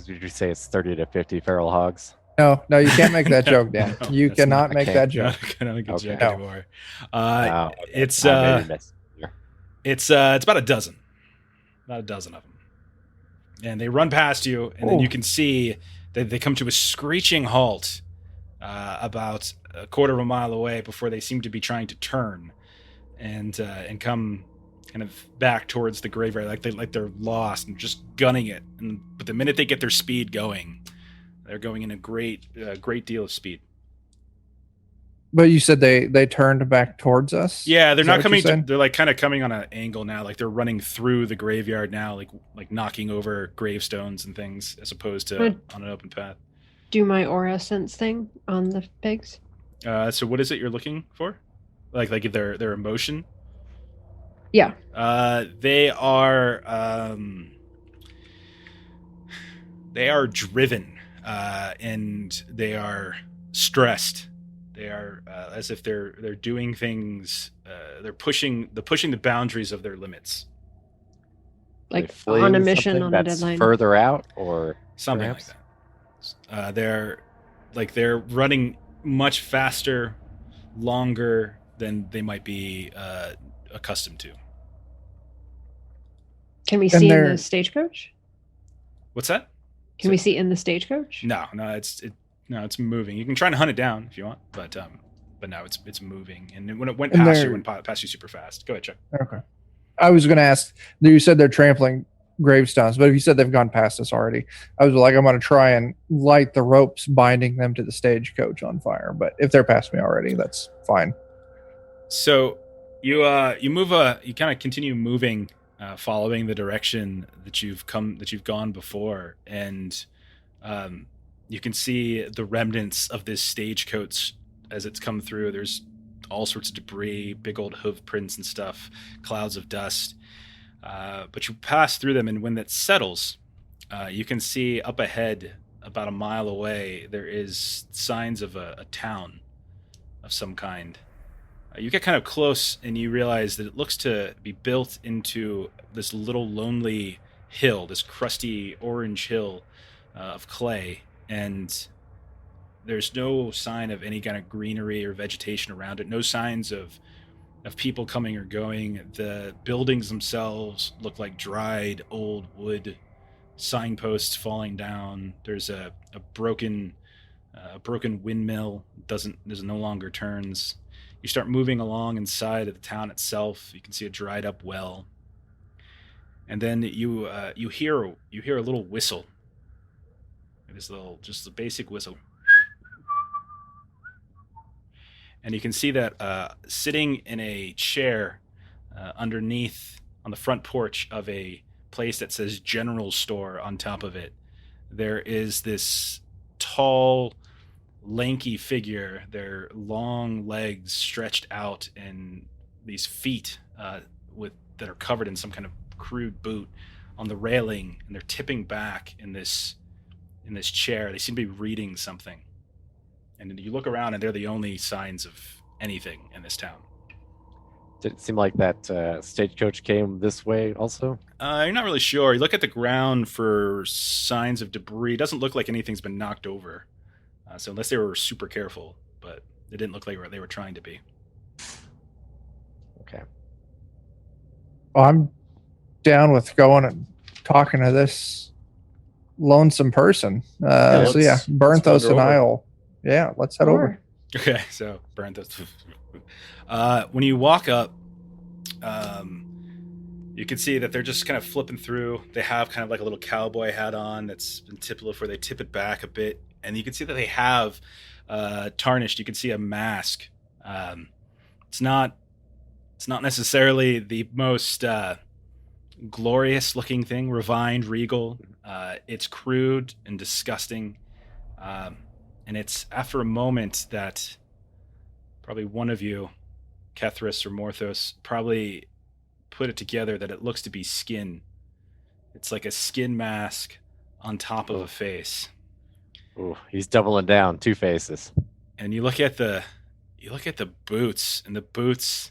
Did you say it's 30 to 50 feral hogs? No, you can't make that joke, Dan. No, You that's cannot not- make I that can't. joke. Not a good Okay. joke No. anymore. It's It's about a dozen. About a dozen of them. And they run past you, and then you can see that they come to a screeching halt about a quarter of a mile away before they seem to be trying to turn and come kind of back towards the graveyard, like they're lost and just gunning it. But the minute they get their speed going, they're going in a great deal of speed. But you said they turned back towards us? Yeah, they're Is not that what you coming. said? They're like kind of coming on an angle now. Like they're running through the graveyard now, like knocking over gravestones and things, as opposed to Good. on an open path. Do my aura sense thing on the pigs. So what is it you're looking for? Like their emotion? Yeah. They are driven, and they are stressed. They are as if they're doing things. They're pushing the boundaries of their limits. Like on a mission, on a deadline. Further out, or Something perhaps? like that. They're running much faster, longer than they might be accustomed to. Can we And see in they're- the stagecoach? What's that? Can we see in the stagecoach? No, it's moving. You can try to hunt it down if you want, but no, it's moving. And when it went And past they're- you, it went past you super fast. Go ahead, Chuck. Okay. I was going to ask, you said they're trampling gravestones, but if you said they've gone past us already, I was like, I'm going to try and light the ropes binding them to the stagecoach on fire. But if they're past me already, that's fine. So you move you kind of continue moving, following the direction that you've gone before, and you can see the remnants of this stagecoach as it's come through. There's all sorts of debris, big old hoof prints and stuff, clouds of dust. But you pass through them, and when that settles, you can see up ahead, about a mile away, there is signs of a town of some kind. You get kind of close and you realize that it looks to be built into this little lonely hill, this crusty orange hill of clay, and there's no sign of any kind of greenery or vegetation around it, no signs of people coming or going. The buildings themselves look like dried old wood, signposts falling down. There's a broken windmill, there's no longer turns. You start moving along inside of the town itself. You can see a dried up well, and then you hear a little whistle. This little, just the basic whistle, and you can see that sitting in a chair underneath on the front porch of a place that says General Store on top of it, there is this tall, lanky figure, their long legs stretched out and these feet that are covered in some kind of crude boot on the railing, and they're tipping back in this chair. They seem to be reading something. And then you look around and they're the only signs of anything in this town. Did it seem like that stagecoach came this way also? You're not really sure. You look at the ground for signs of debris. It doesn't look like anything's been knocked over. So unless they were super careful, but it didn't look like they were trying to be. Okay. Well, I'm down with going and talking to this lonesome person. So yeah, Bernthos and I'll, let's head over. Okay, so Bernthos. When you walk up, you can see that they're just kind of flipping through. They have kind of like a little cowboy hat on that's been tipped before. They tip it back a bit, and you can see that they have tarnished. You can see a mask. It's not necessarily the most glorious looking thing, refined, regal. It's crude and disgusting, and it's after a moment that probably one of you, Kethras or Morthos, probably put it together that it looks to be skin. It's like a skin mask on top of a face. Ooh, he's doubling down, 2 faces. And you look at the boots, and the boots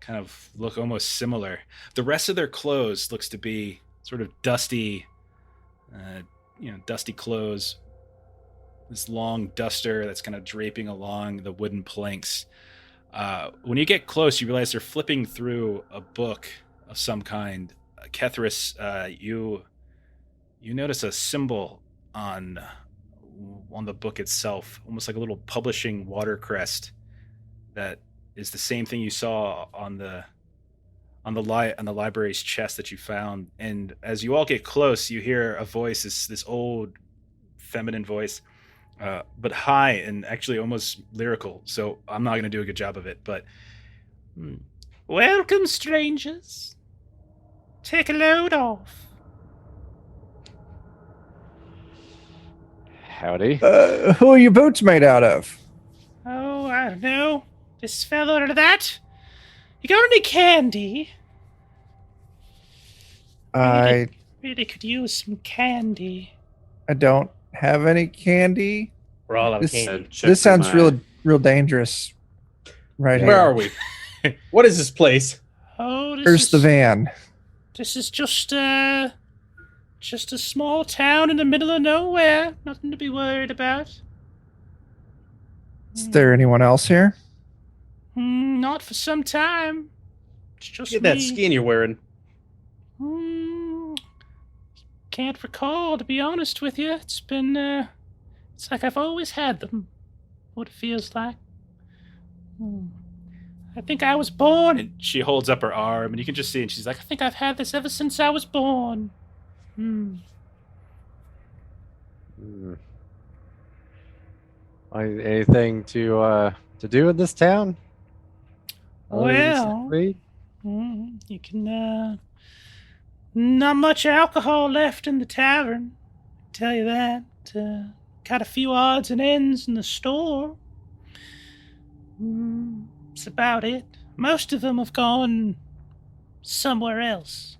kind of look almost similar. The rest of their clothes looks to be sort of dusty, dusty clothes. This long duster that's kind of draping along the wooden planks. When you get close, you realize they're flipping through a book of some kind. Kethras, you notice a symbol on the book itself, almost like a little publishing watercrest that is the same thing you saw on the library's chest that you found. And as you all get close, you hear a voice, this old feminine voice, but high and actually almost lyrical. So I'm not going to do a good job of it, but welcome, strangers. Take a load off. Howdy. Who are your boots made out of? Oh, I don't know. This fella or that. You got any candy? I really could use some candy. I don't have any candy. We're all out of candy. This sounds real dangerous. Right Where here. are we? What is this place? Oh, Here's the van. This is just a small town in the middle of nowhere. Nothing to be worried about. Is there anyone else here? Not for some time. It's just Look at me. that skin you're wearing. Can't recall, to be honest with you. It's been, it's like I've always had them. What it feels like. I think I was born. And she holds up her arm, and you can just see, and she's like, I think I've had this ever since I was born. Anything to do in this town? Well, you can, not much alcohol left in the tavern, I tell you that. Got a few odds and ends in the store. That's about it. Most of them have gone somewhere else.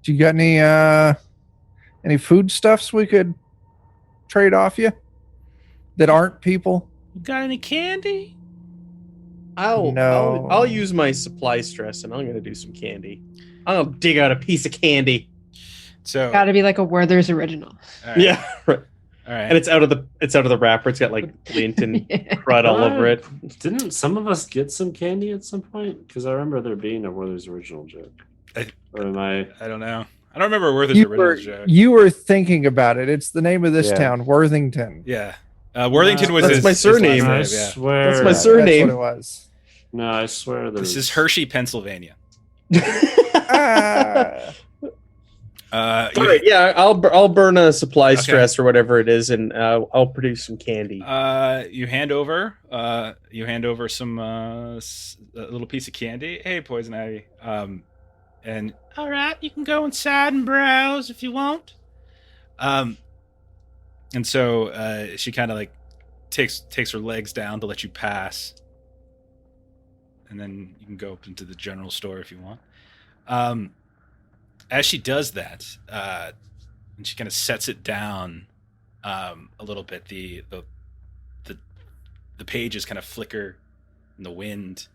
Do you got any foodstuffs we could trade off you that aren't people? You got any candy? I'll use my supply stress, and I'm gonna do some candy. I'll dig out a piece of candy. So Got to be like a Werther's original. all right. Yeah, right. All right. And it's out of the wrapper. It's got like lint and crud all over it. Didn't some of us get some candy at some point? Because I remember there being a Werther's original joke. Or am I? I don't know. I don't remember Werther's original joke. You were thinking about it. It's the name of this town, Worthington. Yeah. Worthington was that's my surname. I his last name, swear. That's my surname. That's what it was. No, I swear. This is Hershey, Pennsylvania. All right, yeah, I'll burn a supply stress or whatever it is, and I'll produce some candy. You hand over some a little piece of candy. Hey, Poison Ivy. And all right, you can go inside and browse if you want. And so she kind of like takes her legs down to let you pass, and then you can go up into the general store if you want. As she does that, and she kind of sets it down a little bit, the pages kind of flicker in the wind,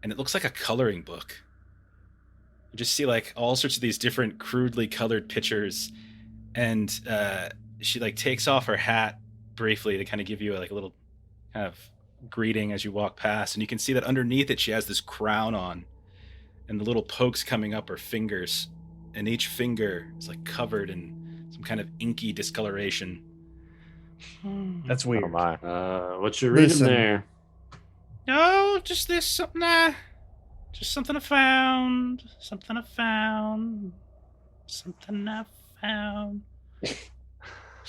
and it looks like a coloring book. You just see like all sorts of these different crudely colored pictures, and she like takes off her hat briefly to kind of give you a little kind of greeting as you walk past, and you can see that underneath it she has this crown on, and the little pokes coming up are fingers. And each finger is like covered in some kind of inky discoloration. That's weird. Oh my. What you reading there? Oh, just this something I found. Something I found. She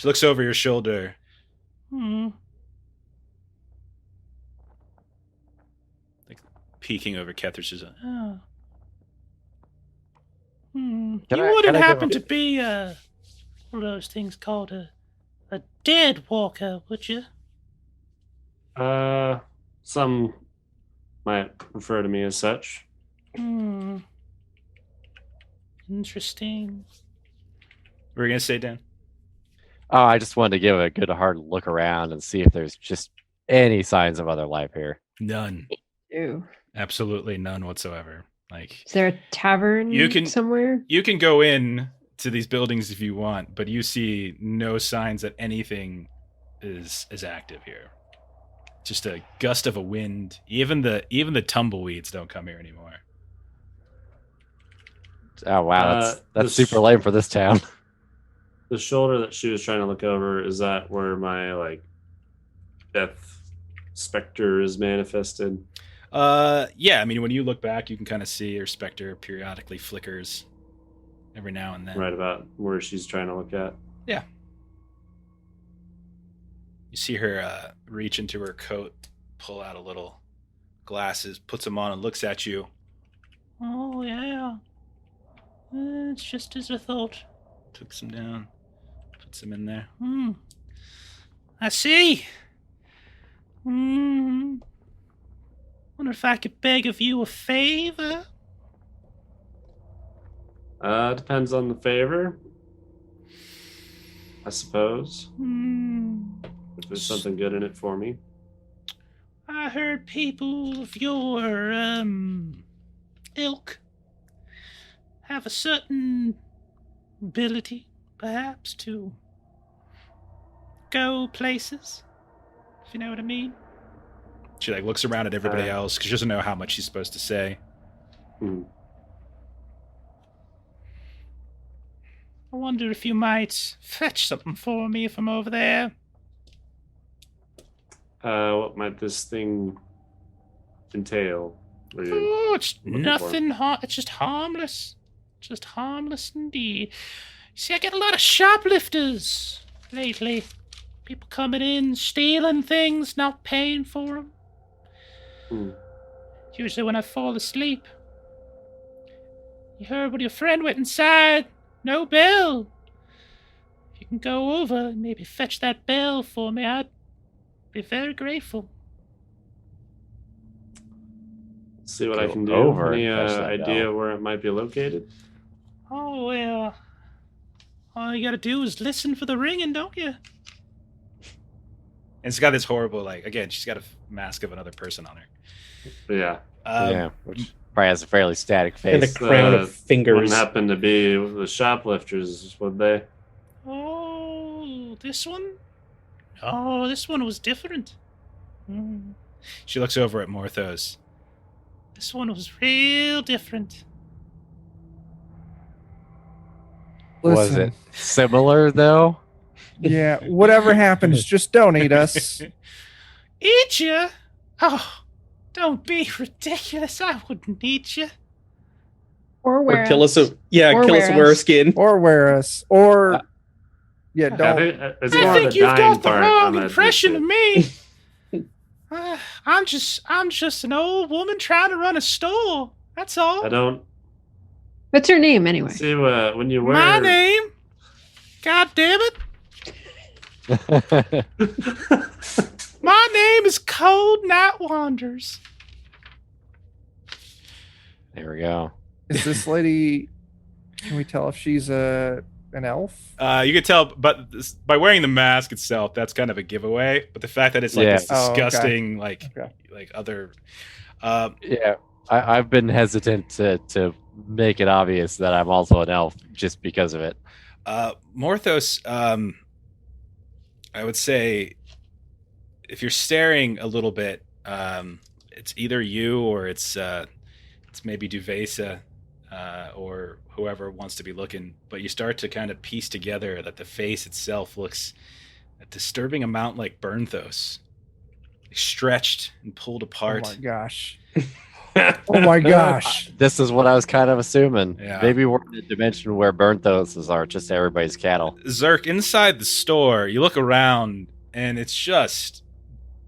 looks over your shoulder. Like peeking over Kethras. She's like, oh. You wouldn't happen to be one of those things called a Deadwalker, would you? Some might refer to me as such. Interesting. What were you gonna say, Dan? Oh, I just wanted to give a good hard look around and see if there's just any signs of other life here. None. Ew. Absolutely none whatsoever. Like, is there a tavern somewhere? You can go in to these buildings if you want, but you see no signs that anything is active here. Just a gust of a wind. Even the tumbleweeds don't come here anymore. Oh wow, that's super lame for this town. The shoulder that she was trying to look over, is that where my like death specter is manifested? Yeah, I mean, when you look back, you can kind of see her specter periodically flickers every now and then. Right about where she's trying to look at. Yeah. You see her reach into her coat, pull out a little glasses, puts them on, and looks at you. Oh, yeah. It's just as I thought. Took some down, puts them in there. I see. Wonder if I could beg of you a favor. Depends on the favor, I suppose. If there's something good in it for me. I heard people of your ilk have a certain ability, perhaps, to go places, if you know what I mean. She like looks around at everybody else because she doesn't know how much she's supposed to say. I wonder if you might fetch something for me if I'm over there. What might this thing entail? Oh, it's nothing. It's just harmless. Just harmless indeed. You see, I get a lot of shoplifters lately. People coming in, stealing things, not paying for them. Usually when I fall asleep. You heard when your friend went inside. No bell. If you can go over and maybe fetch that bell for me, I'd be very grateful. See what I can do. Any idea bell. where it might be located? Oh, well, all you gotta do is listen for the ringing, don't you? And it's got this horrible, like, again, she's got a mask of another person on her. Yeah. Which probably has a fairly static And a face. crown of fingers. Wouldn't happen to be the shoplifters, would they? Oh, this one? Oh, this one was different. She looks over at Morthos. This one was real different. Was Listen, it similar though? Yeah, whatever happens, just don't eat us. Eat you? Oh, don't be ridiculous. I wouldn't eat you. Or wear Or kill us. us. Yeah, Or kill us wear and wear a us. skin. Or wear us. Or yeah, I don't. think, it's I more think the you've dying got the part wrong I'm impression of interested. me. I'm just an old woman trying to run a store. That's all. I don't What's her name anyway? see when you wear My name? God damn it. My name is Cold Night Wanders. There we go. Is this lady? Can we tell if she's an elf? You could tell, but by wearing the mask itself, that's kind of a giveaway. But the fact that it's like this Oh, okay. disgusting, like other. Yeah, I've been hesitant to make it obvious that I'm also an elf just because of it. Morthos, I would say, if you're staring a little bit, it's either you or it's maybe Duvesa, or whoever wants to be looking. But you start to kind of piece together that the face itself looks a disturbing amount like Bernthos, stretched and pulled apart. Oh my gosh! Oh my gosh! This is what I was kind of assuming. Yeah. Maybe we're in a dimension where Bernthoses are just everybody's cattle. Zerk, inside the store, you look around and it's just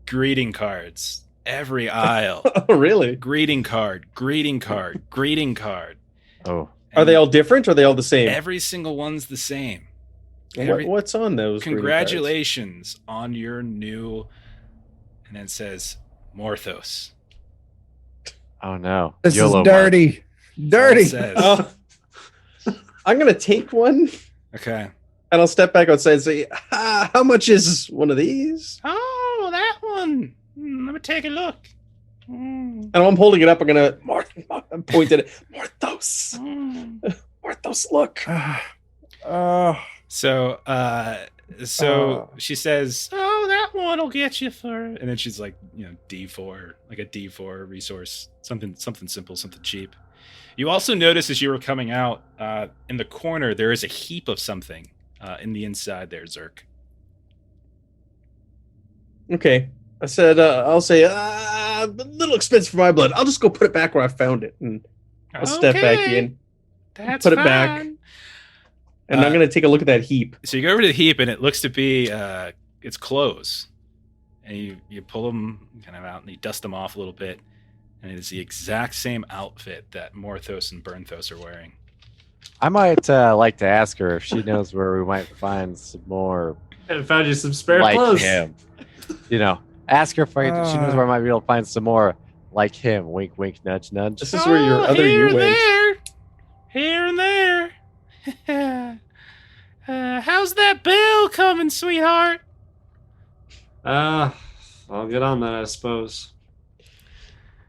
greeting cards. Every aisle. Oh, really? Greeting card, greeting card, greeting card. Oh, Are they all different or are they all the same? Every single one's the same. What's on those? greeting Congratulations on your new, and then it says Morthos. oh no! This YOLO is dirty. Dirty. It says. cards? I'm gonna take one Okay. and I'll step back outside and say, "How much is one of these?" Oh, that one. Let me take a look. And I'm holding it up. I'm gonna point at it. Morthos. Morthos, look. So she says, "Oh, that one will get you for," and then she's like, D4, like a D4 resource, something simple, something cheap. You also notice as you were coming out, in the corner there is a heap of something in the inside there, Zerk. Okay. I said, I'll say, a little expensive for my blood. I'll just go put it back where I found it. And I'll step back in, That's put it fine. back. And I'm going to take a look at that heap. So you go over to the heap and it looks to be it's clothes, and you pull them kind of out and you dust them off a little bit, and it's the exact same outfit that Morthos and Bernthos are wearing. I might like to ask her if she knows where we might find some more I found you some spare like clothes. him. Ask her if she knows where I might be able to find some more like him. Wink, wink, nudge, nudge. This is where your other here you and went. there. Here and there. How's that bill coming, sweetheart? I'll get on that, I suppose.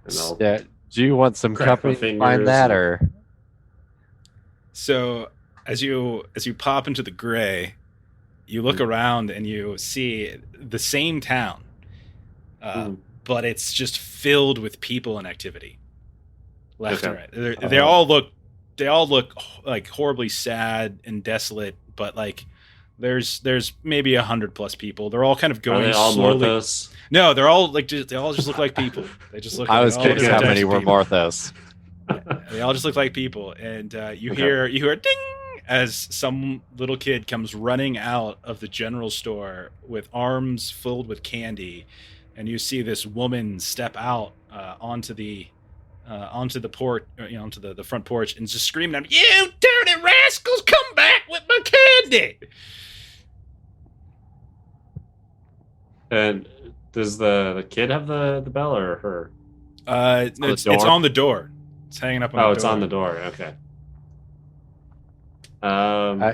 And I'll Yeah. Do you want some Crack my company to find fingers that, and- or So as you pop into the gray, you look around and you see the same town, but it's just filled with people and activity, left and right. They all look like horribly sad and desolate, but like there's maybe 100+ people. They're all kind of Are going they all slowly. Morthos? No, they're all like they all just look like people. They just look. I like was all curious different how types many of were people. Morthos. They all just look like people, and you Okay. hear a ding as some little kid comes running out of the general store with arms filled with candy, and you see this woman step out onto the port, onto the front porch, and just screaming at him, "You dirty rascals, come back with my candy!" And does the kid have the bell or her? It's on the door. It's hanging up on the door. Oh, it's on the door. Okay.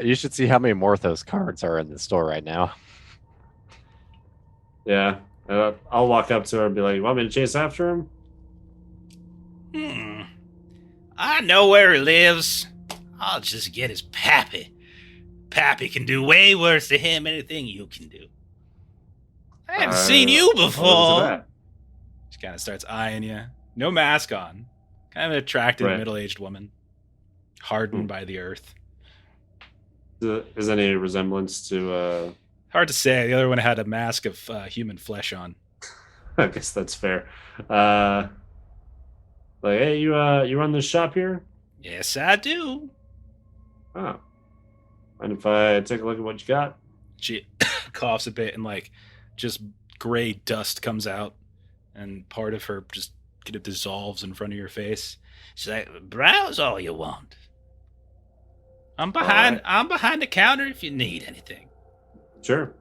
You should see how many Morthos cards are in the store right now. Yeah. I'll walk up to her and be like, "You want me to chase after him?" I know where he lives. I'll just get his pappy. Pappy can do way worse to him than anything you can do. I haven't seen you before. She kind of starts eyeing you. No mask on. Kind of an attractive middle-aged woman. Hardened by the earth. Is any resemblance to... Hard to say. The other one had a mask of human flesh on. I guess that's fair. Like, hey, you run this shop here? Yes, I do. Oh. Mind if I take a look at what you got? She coughs a bit and like just gray dust comes out and part of her just kind of dissolves in front of your face. She's like, browse all you want. I'm behind the counter if you need anything. Sure.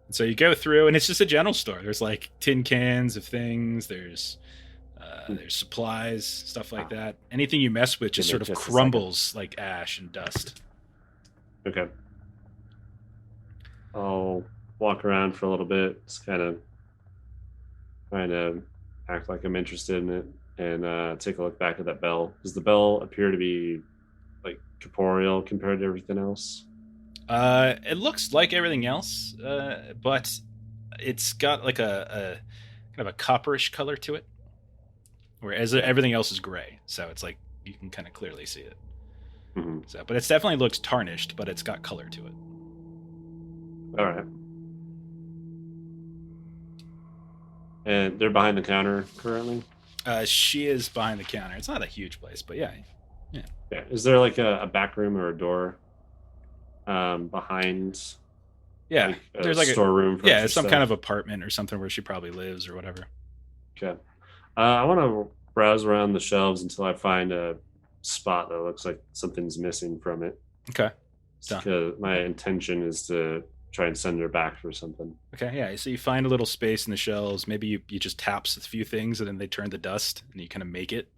And so you go through and it's just a general store. There's like tin cans of things. There's supplies, stuff like that. Anything you mess with just sort of crumbles like ash and dust. Okay. I'll walk around for a little bit, just kind of trying to act like I'm interested in it, and take a look back at that bell. Does the bell appear to be like corporeal compared to everything else? It looks like everything else, but it's got like a kind of a copperish color to it, whereas everything else is gray. So it's like you can kind of clearly see it. Mm-hmm. So, but it definitely looks tarnished, but it's got color to it. All right. And they're behind the counter currently? She is behind the counter. It's not a huge place, but yeah. Yeah. Is there like a back room or a door behind? Yeah. Like there's like storeroom. It's some kind of apartment or something where she probably lives or whatever. Okay. I want to browse around the shelves until I find a spot that looks like something's missing from it. Okay. Because my intention is to try and send her back for something. Okay, yeah. So you find a little space in the shelves. Maybe you just taps a few things and then they turn to dust and you kind of make it.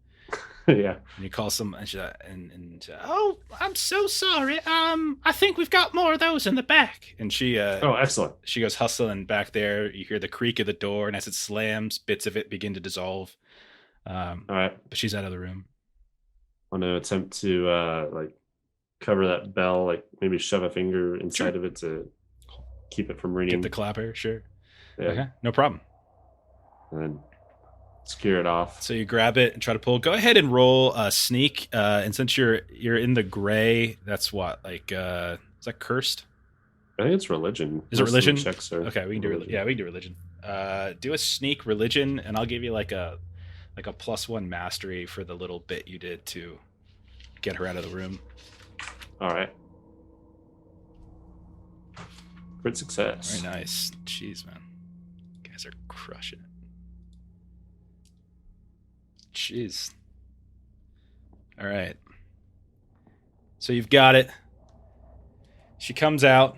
Yeah. And you call some and oh, I'm so sorry. I think we've got more of those in the back. And she oh, excellent. She goes hustling back there. You hear the creak of the door, and as it slams, bits of it begin to dissolve. All right. But she's out of the room. I want to attempt to like cover that bell, like maybe shove a finger inside of it to keep it from ringing. Get the clapper, sure. Yeah. Okay, no problem. And then secure it off. So you grab it and try to pull. Go ahead and roll a sneak. And since you're in the gray, that's what, like is that cursed? I think it's religion. Is it religion? Okay, we can do religion. We can do religion. Do a sneak religion, and I'll give you like a +1 mastery for the little bit you did to get her out of the room. All right. Crit success. Very nice. Jeez, man. You guys are crushing it. Jeez. All right. So you've got it. She comes out.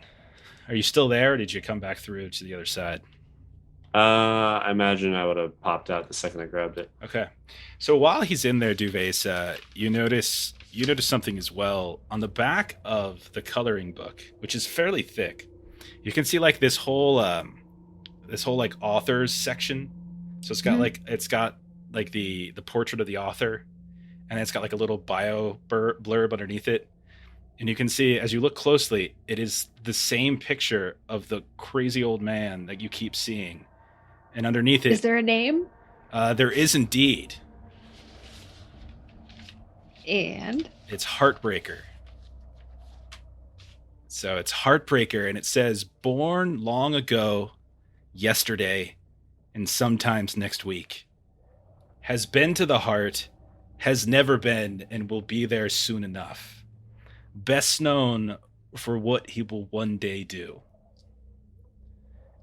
Are you still there, or did you come back through to the other side? I imagine I would have popped out the second I grabbed it. Okay. So while he's in there, Duves, you notice something as well. On the back of the coloring book, which is fairly thick, you can see like this whole like authors section. So it's got like the portrait of the author, and it's got like a little bio blurb underneath it. And you can see, as you look closely, it is the same picture of the crazy old man that you keep seeing. And underneath it... Is there a name? There is indeed. And? It's Heartbreaker. So it's Heartbreaker, and it says, born long ago, yesterday, and sometimes next week. Has been to the heart, has never been, and will be there soon enough. Best known for what he will one day do.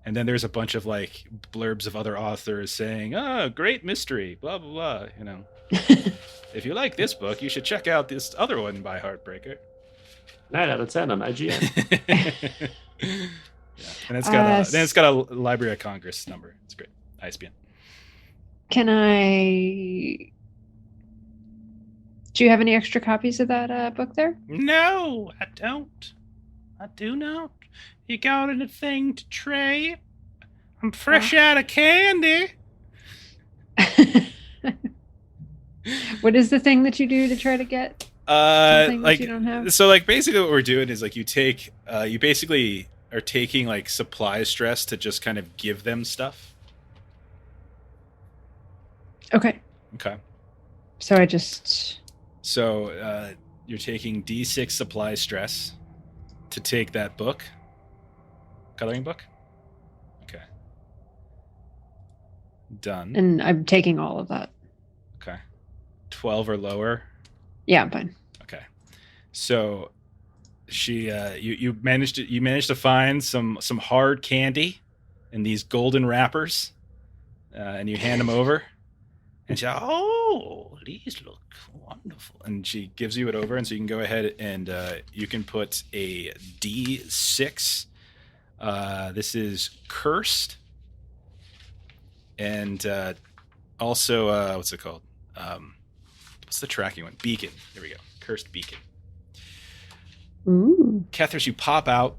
And then there's a bunch of like blurbs of other authors saying, great mystery, blah, blah, blah. You know, if you like this book, you should check out this other one by Heartbreaker. 9 out of 10 on IGN. Yeah. And it's got a Library of Congress number. It's great. ISBN. Can I... Do you have any extra copies of that book there? No, I don't. I do not. You got anything to trade? I'm fresh out of candy. What is the thing that you do to try to get something like that you don't have? so, like basically what we're doing is like you take, you basically are taking like supply stress to just kind of give them stuff. Okay. Okay. So I just. So you're taking D6 supply stress to take that book, coloring book. Okay. Done. And I'm taking all of that. Okay. 12 or lower. Yeah, I'm fine. Okay. So she you managed to find some hard candy in these golden wrappers, and you hand them over, and she, oh, these look wonderful, and she gives you it over, and so you can go ahead and you can put a D6. This is cursed, and also what's it called? What's the tracking one? Beacon. There we go. Cursed beacon. Ooh. Kethras, you pop out.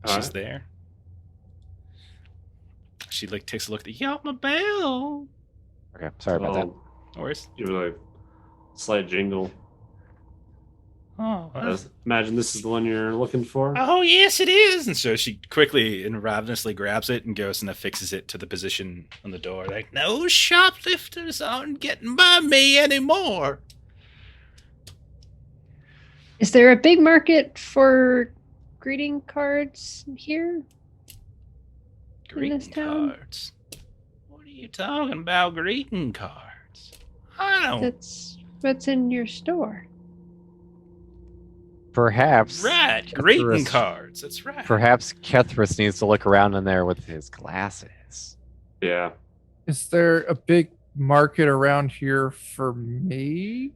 She's Alright. there. She like takes a look at the my bell. Okay, sorry about that. No worries. Give it a slight jingle. Oh, Imagine this is the one you're looking for. oh, yes, it is. And so she quickly and ravenously grabs it and goes and affixes it to the position on the door. Like, no shoplifters aren't getting by me anymore. Is there a big market for greeting cards here? Greeting this town? cards. What are you talking about, greeting cards? I don't. That's what's in your store. Perhaps. Right, greeting Kethras- cards. That's right. Perhaps Kethras needs to look around in there with his glasses. Yeah. Is there a big market around here for me?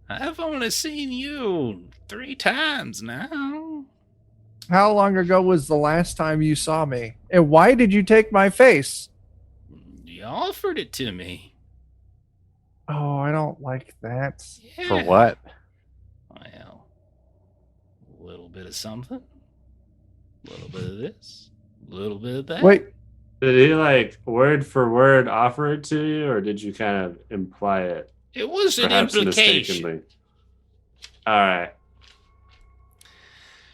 I've only seen you 3 times now. How long ago was the last time you saw me? And why did you take my face? You offered it to me. Oh, I don't like that. Yeah. For what? Well, a little bit of something, a little bit of this, a little bit of that. Wait, Did he like word for word offer it to you, or did you kind of imply it? It was an Perhaps implication. mistakenly. All right.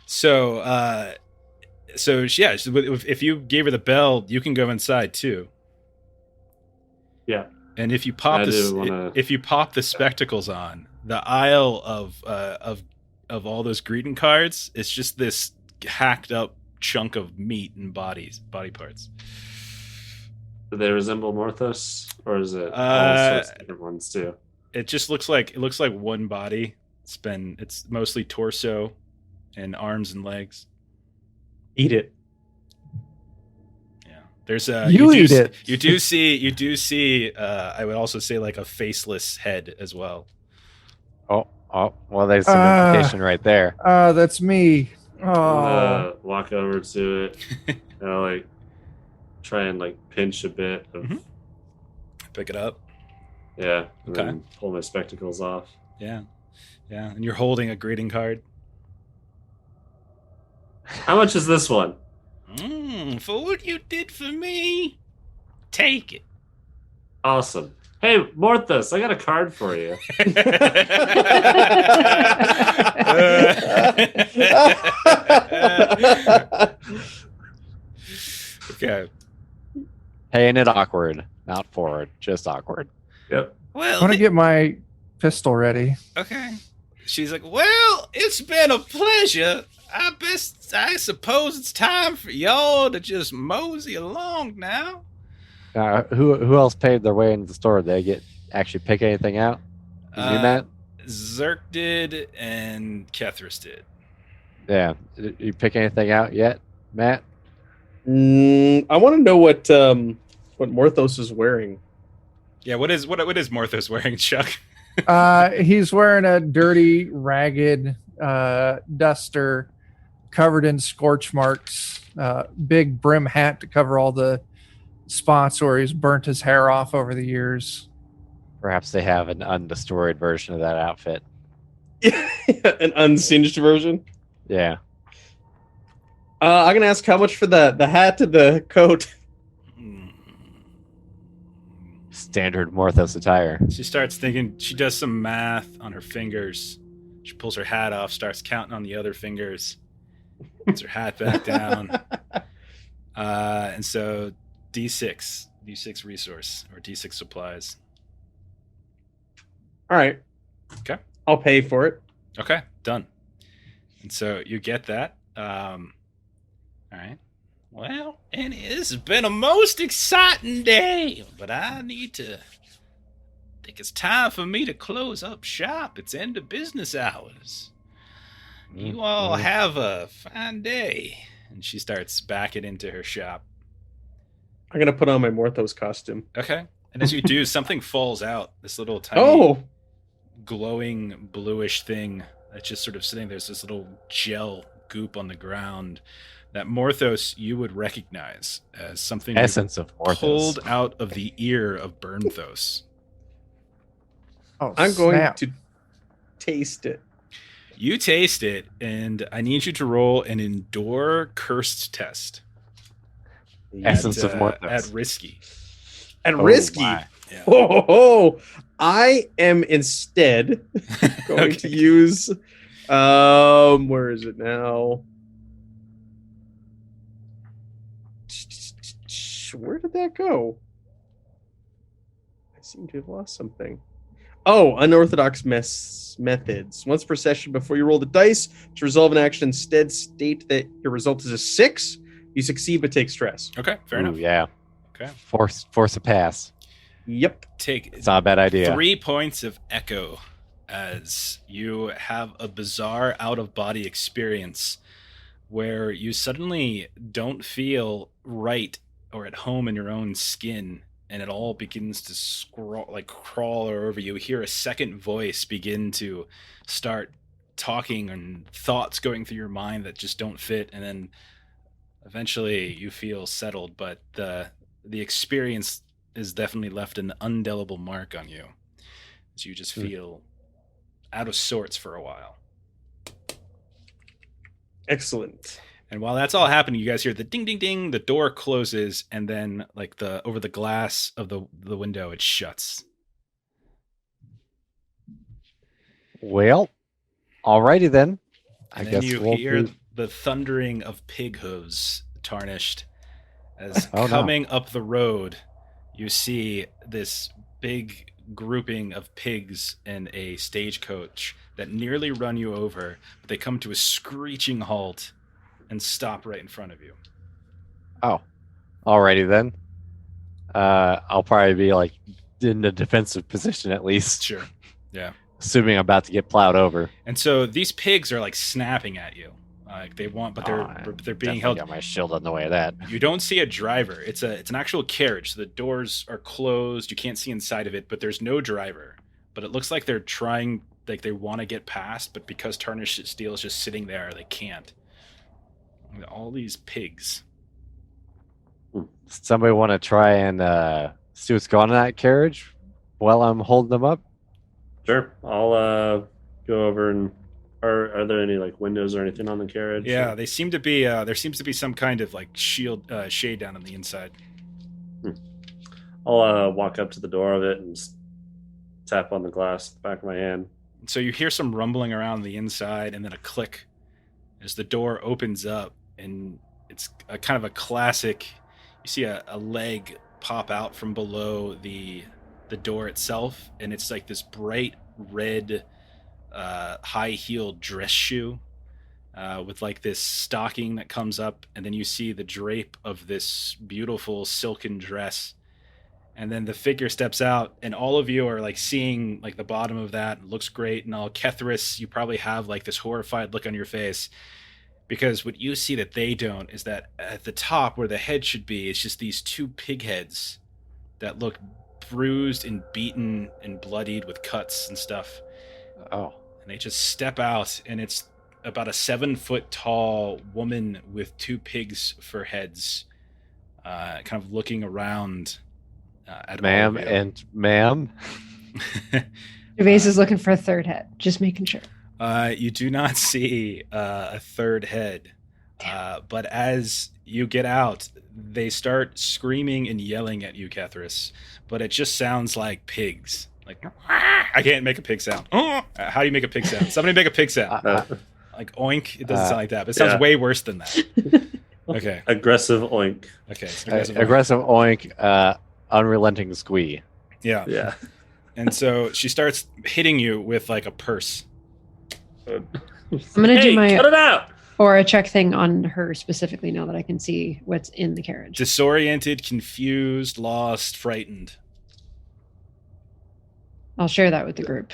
So, yeah, if you gave her the bell, you can go inside too. Yeah. And if you pop wanna... if you pop the spectacles on, the aisle of all those greeting cards, it's just this hacked up chunk of meat and body parts. Do they resemble Morthos, or is it all sorts of different ones too? It just looks like one body. It's mostly torso and arms and legs. Eat it. Yeah. There's You eat it. You do see I would also say like a faceless head as well. Oh, well, there's some implication right there. That's me. I'm Oh, gonna walk over to it and I'll like try and like pinch a bit of Mhm. Pick it up. yeah, and Okay. then pull my spectacles off. Yeah. Yeah. And you're holding a greeting card. How much is this one? For what you did for me, take it. Awesome. Hey, Morthos, I got a card for you. Okay. Hey, ain't it awkward? Not forward, just awkward. Yep. I Well, want to get my pistol ready. okay. She's like, well, it's been a pleasure. I suppose it's time for y'all to just mosey along now. Who else paid their way into the store? Did they actually pick anything out? You, Matt? Zerk did and Kethras did. Yeah. Did you pick anything out yet, Matt? I want to know what Morthos is wearing. Yeah, what is Morthos wearing, Chuck? He's wearing a dirty, ragged duster covered in scorch marks, big brim hat to cover all the spots where he's burnt his hair off over the years. Perhaps they have an undestroyed version of that outfit. An unsinged version. Yeah. I'm gonna ask how much for the hat and the coat. Standard Morthos attire. She starts thinking. She does some math on her fingers. She pulls her hat off, starts counting on the other fingers, puts her hat back down. And so D6 resource or D6 supplies. All right. Okay. I'll pay for it. Okay, done. And so you get that. All right. Well, and it's been a most exciting day, but I think it's time for me to close up shop. It's end of business hours. You all have a fine day. And she starts backing into her shop. I'm gonna put on my Morthos costume. Okay. And as you do, something falls out. This little tiny glowing bluish thing that's just sort of sitting there. There's this little gel goop on the ground that Morthos you would recognize as something essence of Morthos pulled out of the ear of Burnthos. Oh, I'm going to taste it. You taste it, and I need you to roll an Endure Cursed test. Essence of Morthos. At risky. And risky. Yeah. I am instead going to use where is it now? Where did that go? I seem to have lost something. Oh, unorthodox methods. Once per session, before you roll the dice to resolve an action, instead state that your result is a 6. You succeed but take stress. Okay, fair enough. Yeah. Okay. Force a pass. Yep. It's not a bad idea. 3 points of echo as you have a bizarre out-of-body experience where you suddenly don't feel right or at home in your own skin, and it all begins to crawl over you. You hear a second voice begin to start talking and thoughts going through your mind that just don't fit, and then eventually you feel settled, but the experience is definitely left an indelible mark on you as you just feel out of sorts for a while. Excellent. And while that's all happening, you guys hear the ding, ding, ding. The door closes, and then, like over the glass of the window, it shuts. Well, alrighty then. And then you hear the thundering of pig hooves, Tarnished, as coming up the road. You see this big grouping of pigs in a stagecoach that nearly run you over, but they come to a screeching halt and stop right in front of you. Oh, alrighty then. I'll probably be like in a defensive position at least. Sure. Yeah. Assuming I'm about to get plowed over. And so these pigs are like snapping at you. Like they want, but they're being held. Got my shield in the way of that. You don't see a driver. It's an actual carriage. So the doors are closed. You can't see inside of it, but there's no driver. But it looks like they're trying, like they want to get past, but because Tarnished-Steel is just sitting there, they can't. All these pigs. Somebody want to try and see what's going on in that carriage while I'm holding them up? Sure. I'll go over and are there any like windows or anything on the carriage? Yeah, they seem to be. There seems to be some kind of like shade down on the inside. I'll walk up to the door of it and tap on the glass with the back of my hand. So you hear some rumbling around the inside, and then a click as the door opens up, and it's a kind of a classic. You see a leg pop out from below the door itself, and it's like this bright red high-heeled dress shoe with like this stocking that comes up, and then you see the drape of this beautiful silken dress, and then the figure steps out, and all of you are like seeing like the bottom of that. It looks great, and all Kethras, you probably have like this horrified look on your face, because what you see that they don't is that at the top where the head should be, it's just these two pig heads that look bruised and beaten and bloodied with cuts and stuff. Oh. And they just step out, and it's about a 7-foot tall woman with two pigs for heads, kind of looking around at ma'am and ma'am. Gervais is looking for a third head, just making sure. You do not see a third head. But as you get out, they start screaming and yelling at you, Kethras. But it just sounds like pigs. Like, I can't make a pig sound. How do you make a pig sound? Somebody make a pig sound. Like oink. It doesn't sound like that. But it sounds way worse than that. Okay. Aggressive oink. Okay. Aggressive oink. Unrelenting squee. Yeah. And so she starts hitting you with like a purse. I'm gonna do my cut it out. Or a check thing on her specifically now that I can see what's in the carriage. Disoriented, confused, lost, frightened. I'll share that with the group.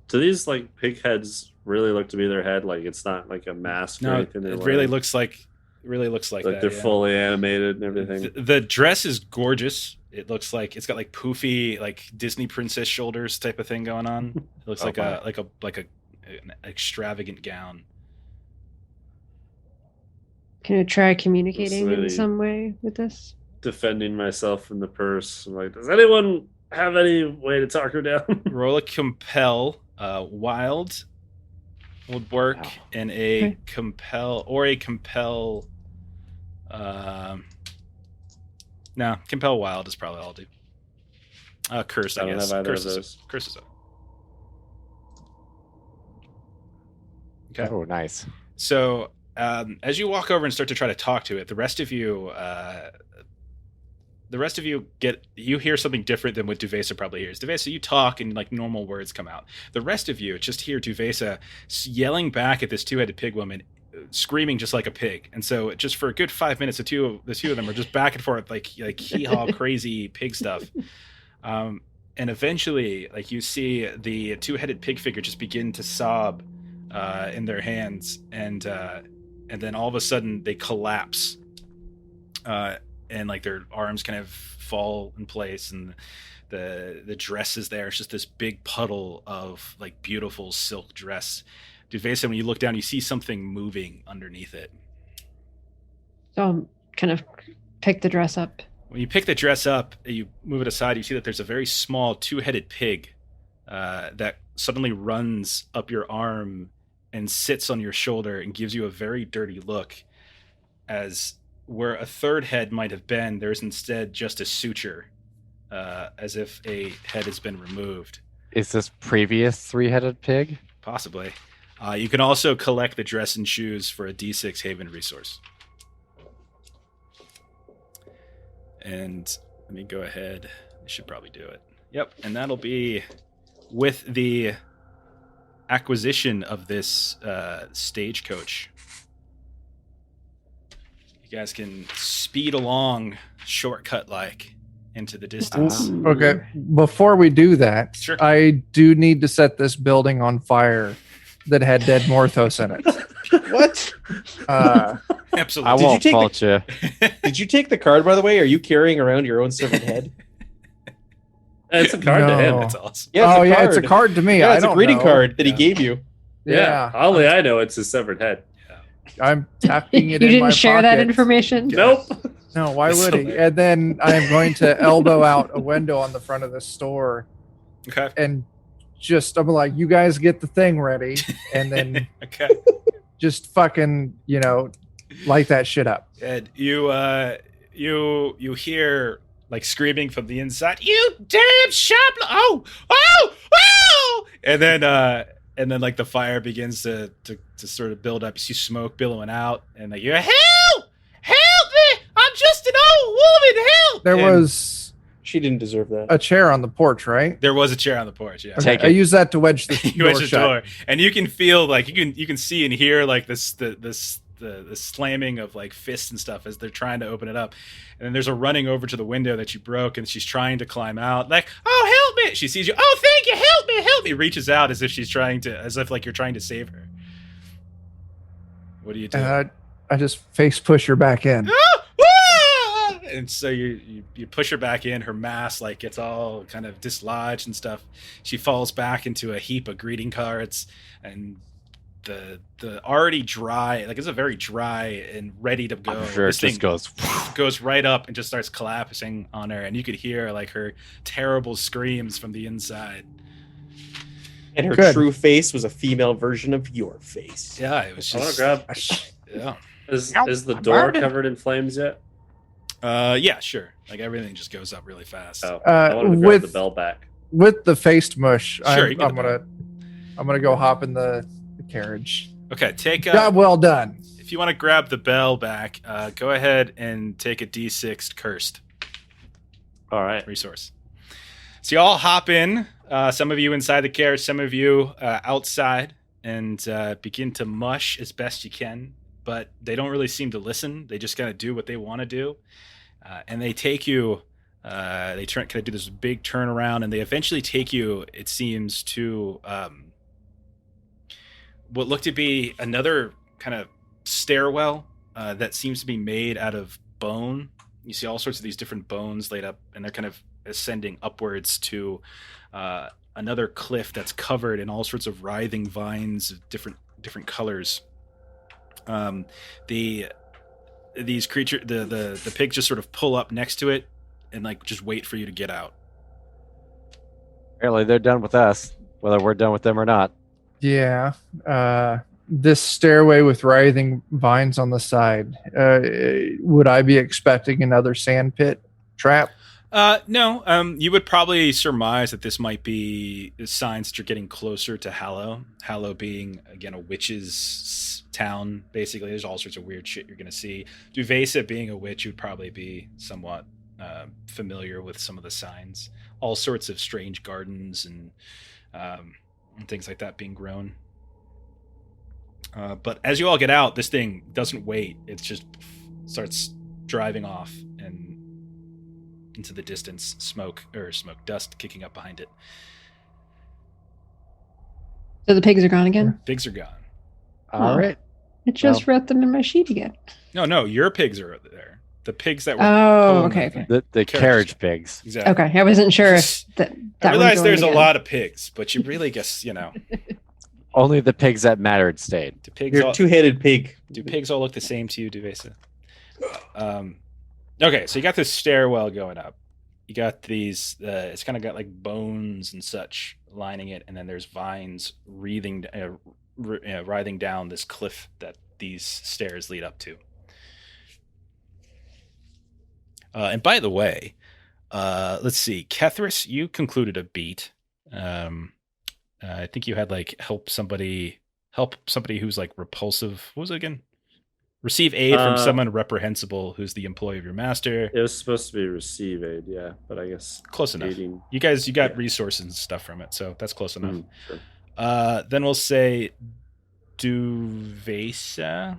Do these like pig heads really look to be their head? Like it's not like a mask or anything? It really looks like that, they're fully animated and everything. The dress is gorgeous. It looks like it's got like poofy like Disney princess shoulders type of thing going on. It looks like an extravagant gown. Can I try communicating in some way with this? Defending myself from the purse. I'm like, does anyone have any way to talk her down? Roll a compel. Wild would work, and a compel. No, compel wild is probably all I'll do. Curse, I guess. Have either of those. Curse is up. Okay. Oh, nice. So, as you walk over and start to try to talk to it, the rest of you hear something different than what Duvesa probably hears. Duvesa, you talk and like normal words come out. The rest of you just hear Duvesa yelling back at this two-headed pig woman, screaming just like a pig. And so just for a good 5 minutes, the two of them are just back and forth like hee-haw crazy pig stuff. And eventually, like you see the two-headed pig figure just begin to sob in their hands, and then all of a sudden they collapse, and like their arms kind of fall in place, and the dress is there. It's just this big puddle of like beautiful silk dress. Duvesa, when you look down, you see something moving underneath it. So I'll kind of pick the dress up. When you pick the dress up, you move it aside, you see that there's a very small two-headed pig that suddenly runs up your arm and sits on your shoulder and gives you a very dirty look, as where a third head might have been, there's instead just a suture, as if a head has been removed. Is this previous three-headed pig? Possibly. You can also collect the dress and shoes for a D6 Haven resource. And let me go ahead. I should probably do it. Yep, and that'll be with the acquisition of this stagecoach. You guys can speed along shortcut-like into the distance. Okay, before we do that, Sure. I do need to set this building on fire that had dead Morthos in it. What? Absolutely. I won't take fault you. Did you take the card, by the way? Are you carrying around your own severed head? It's a card to him. That's awesome. Yeah, it's a card to me. Yeah, I it's a don't greeting know. card that he gave you. Yeah. Only I know it's his severed head. I'm tapping it You in didn't my share that pocket. information? Nope. No, why would he? And then I am going to elbow out a window on the front of the store Okay. and I'm like, you guys get the thing ready, and then Okay. just fucking, light that shit up. And you hear like screaming from the inside, "You damn sharp! Oh! And then like the fire begins to sort of build up. You see smoke billowing out, and like, you're help me! I'm just an old woman. Help! There And was She didn't deserve that. a chair on the porch, right? there was a chair on the porch. Yeah. Okay, Take I it. use that to wedge the You door wedge the shut. door, and you can feel like you can see and hear like the slamming of like fists and stuff as they're trying to open it up. And then there's a running over to the window that you broke, and she's trying to climb out. Like, oh, help me! She sees you. Oh, thank you! Help me! Reaches out as if like you're trying to save her. What do you do? And I just face push her back in. And so you push her back in. Her mask like gets all kind of dislodged and stuff. She falls back into a heap of greeting cards, and the already dry, like it's a very dry and ready to go. I'm sure it This just goes right up and just starts collapsing on her, and you could hear like her terrible screams from the inside. And her Good. true face was a female version of your face. Yeah, it was I want just to grab. yeah. Is the door covered in flames yet? Yeah, sure. Like everything just goes up really fast. Oh, I wanted to grab the bell back. With the faced mush, Sure, I'm gonna go hop in the carriage. Okay, take Job well done. If you want to grab the bell back, go ahead and take a D6 cursed. All right. Resource. So you all hop in. Some of you inside the carriage, some of you outside, and begin to mush as best you can. But they don't really seem to listen. They just kind of do what they want to do, and they take you. They kind of do this big turnaround, and they eventually take you. It seems to what looked to be another kind of stairwell that seems to be made out of bone. You see all sorts of these different bones laid up, and they're kind of ascending upwards to another cliff that's covered in all sorts of writhing vines of different colors. These creatures, the pigs just sort of pull up next to it and like just wait for you to get out. Apparently they're done with us, whether we're done with them or not. Yeah. This stairway with writhing vines on the side. Would I be expecting another sand pit trap? No. You would probably surmise that this might be signs that you're getting closer to Hallow. Hallow being, again, a witch's town, basically. There's all sorts of weird shit you're going to see. Duvesa being a witch, you'd probably be somewhat familiar with some of the signs. All sorts of strange gardens and things like that being grown. But as you all get out, this thing doesn't wait. It just starts driving off and into the distance, dust kicking up behind it. So the pigs are gone again? Pigs are gone. All right. I just wrote them in my sheet again. No, your pigs are there. The pigs that were... Okay. The carriage pigs. Exactly. Okay, I wasn't sure if that I realize there's again. a lot of pigs, but you really guess, Only the pigs that mattered stayed. You're a two-headed pig. Do pigs all look the same to you, Duvesa? Okay, so you got this stairwell going up. You got these, it's kind of got like bones and such lining it, and then there's vines writhing down this cliff that these stairs lead up to. And by the way, let's see, Kethras, you concluded a beat. I think you had like help somebody who's like repulsive. What was it again? Receive aid from someone reprehensible who's the employee of your master. It was supposed to be receive aid, yeah, but I guess close enough. aiding. You got resources and stuff from it, so that's close enough. Sure. Then we'll say Duvesa.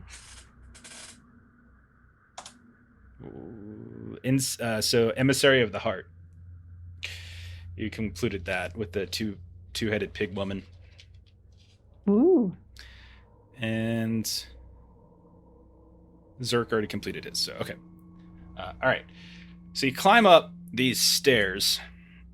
So emissary of the heart. You concluded that with the two-headed pig woman. Ooh. And Zerk already completed it, so okay. All right. So you climb up these stairs,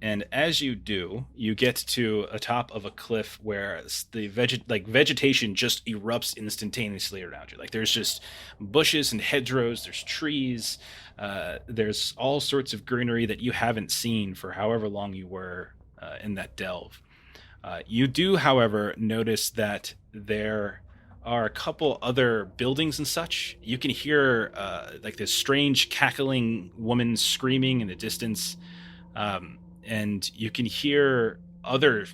and as you do, you get to a top of a cliff where the vegetation just erupts instantaneously around you. Like there's just bushes and hedgerows, there's trees, there's all sorts of greenery that you haven't seen for however long you were in that delve. You do, however, notice that there are a couple other buildings and such. You can hear like this strange cackling woman screaming in the distance, and you can hear other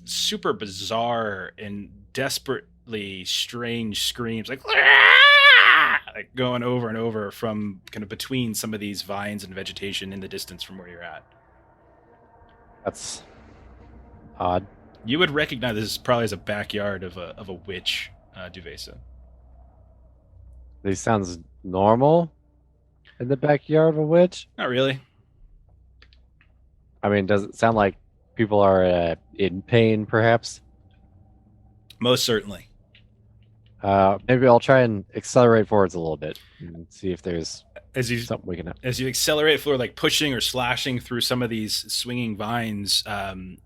super bizarre and desperately strange screams, like going over and over from kind of between some of these vines and vegetation in the distance from where you're at. That's odd. You would recognize this probably as a backyard of a witch, Duvesa. These sounds normal in the backyard of a witch? Not really. I mean, does it sound like people are in pain, perhaps? Most certainly. Maybe I'll try and accelerate forwards a little bit and see if there's something we can... As you accelerate forward, like pushing or slashing through some of these swinging vines,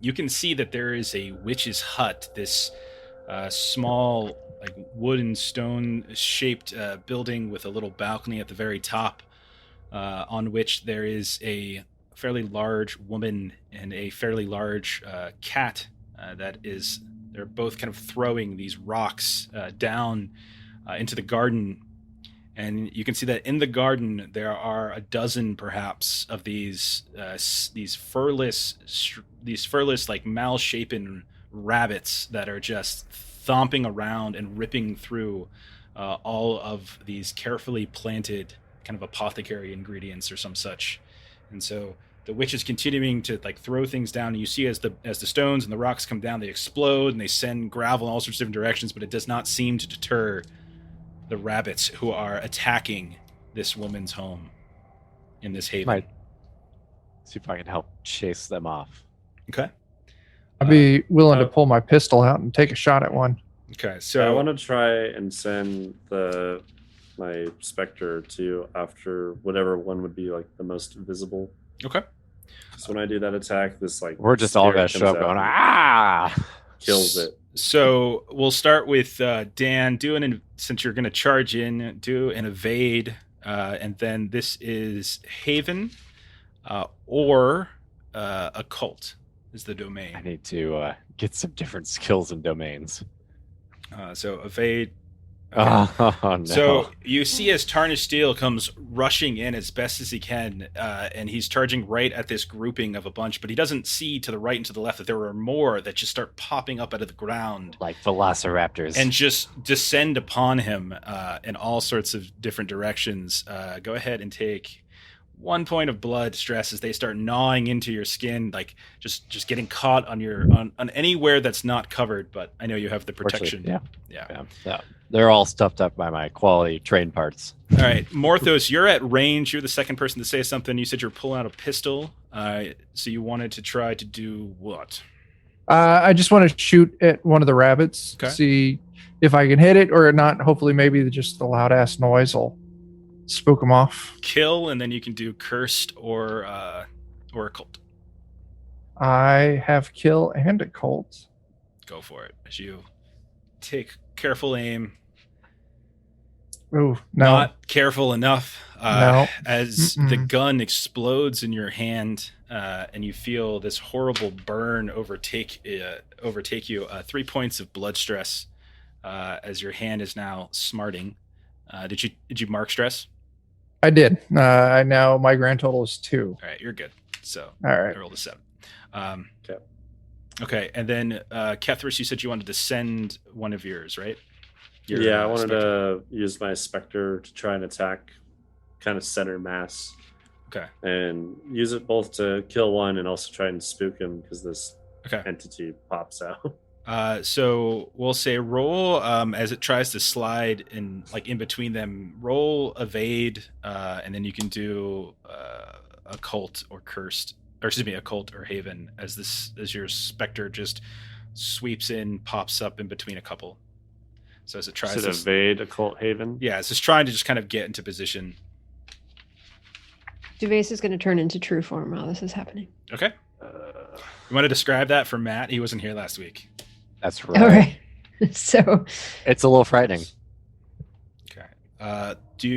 you can see that there is a witch's hut, this small like wood and stone shaped building with a little balcony at the very top, on which there is a fairly large woman and a fairly large cat they're both kind of throwing these rocks down into the garden And you can see that in the garden there are a dozen, perhaps, of these furless, like malshapen rabbits that are just thomping around and ripping through all of these carefully planted kind of apothecary ingredients or some such. And so the witch is continuing to like throw things down, and you see as the stones and the rocks come down, they explode and they send gravel in all sorts of different directions, but it does not seem to deter the rabbits who are attacking this woman's home in this haven. Might see if I can help chase them off. Okay. I'd be willing to pull my pistol out and take a shot at one. Okay, so I want to try and send my specter to after whatever one would be like the most visible. Okay. So when I do that attack, this like we're just all gonna show up going kills it. So we'll start with Dan. Since you're going to charge in, do an evade, and then this is Haven or Occult is the domain. I need to get some different skills and domains. So evade. Okay. Oh, no. So you see as Tarnished Steel comes rushing in as best as he can, and he's charging right at this grouping of a bunch, but he doesn't see to the right and to the left that there are more that just start popping up out of the ground. Like velociraptors. And just descend upon him in all sorts of different directions. Go ahead and take 1 point of blood stress as they start gnawing into your skin, like just getting caught on anywhere that's not covered, but I know you have the protection. Yeah. They're all stuffed up by my quality train parts. All right, Morthos, you're at range. You're the second person to say something. You said you're pulling out a pistol. So you wanted to try to do what? I just want to shoot at one of the rabbits, see if I can hit it or not. Hopefully, maybe just the loud ass noise will spook them off. Kill, and then you can do cursed or occult. I have kill and occult. Go for it as you take careful aim. Oh, no. Not careful enough. No. As the gun explodes in your hand, and you feel this horrible burn overtake you. 3 points of blood stress as your hand is now smarting. Did you mark stress? I did. Now my grand total is 2. All right, you're good. So all right, I rolled a 7. Okay, and then Kethras, you said you wanted to send one of yours, right? I wanted to use my specter to try and attack kind of center mass. Okay. And use it both to kill one and also try and spook him because this entity pops out. So we'll say roll as it tries to slide in between them. Roll evade, and then you can do occult or cursed, or excuse me, occult or haven as your specter just sweeps in, pops up in between a couple. So as it tries to evade occult haven. Yeah, it's just trying to just kind of get into position. Duvase is going to turn into true form while this is happening. Okay. You want to describe that for Matt? He wasn't here last week. That's right. All right. So it's a little frightening. Okay.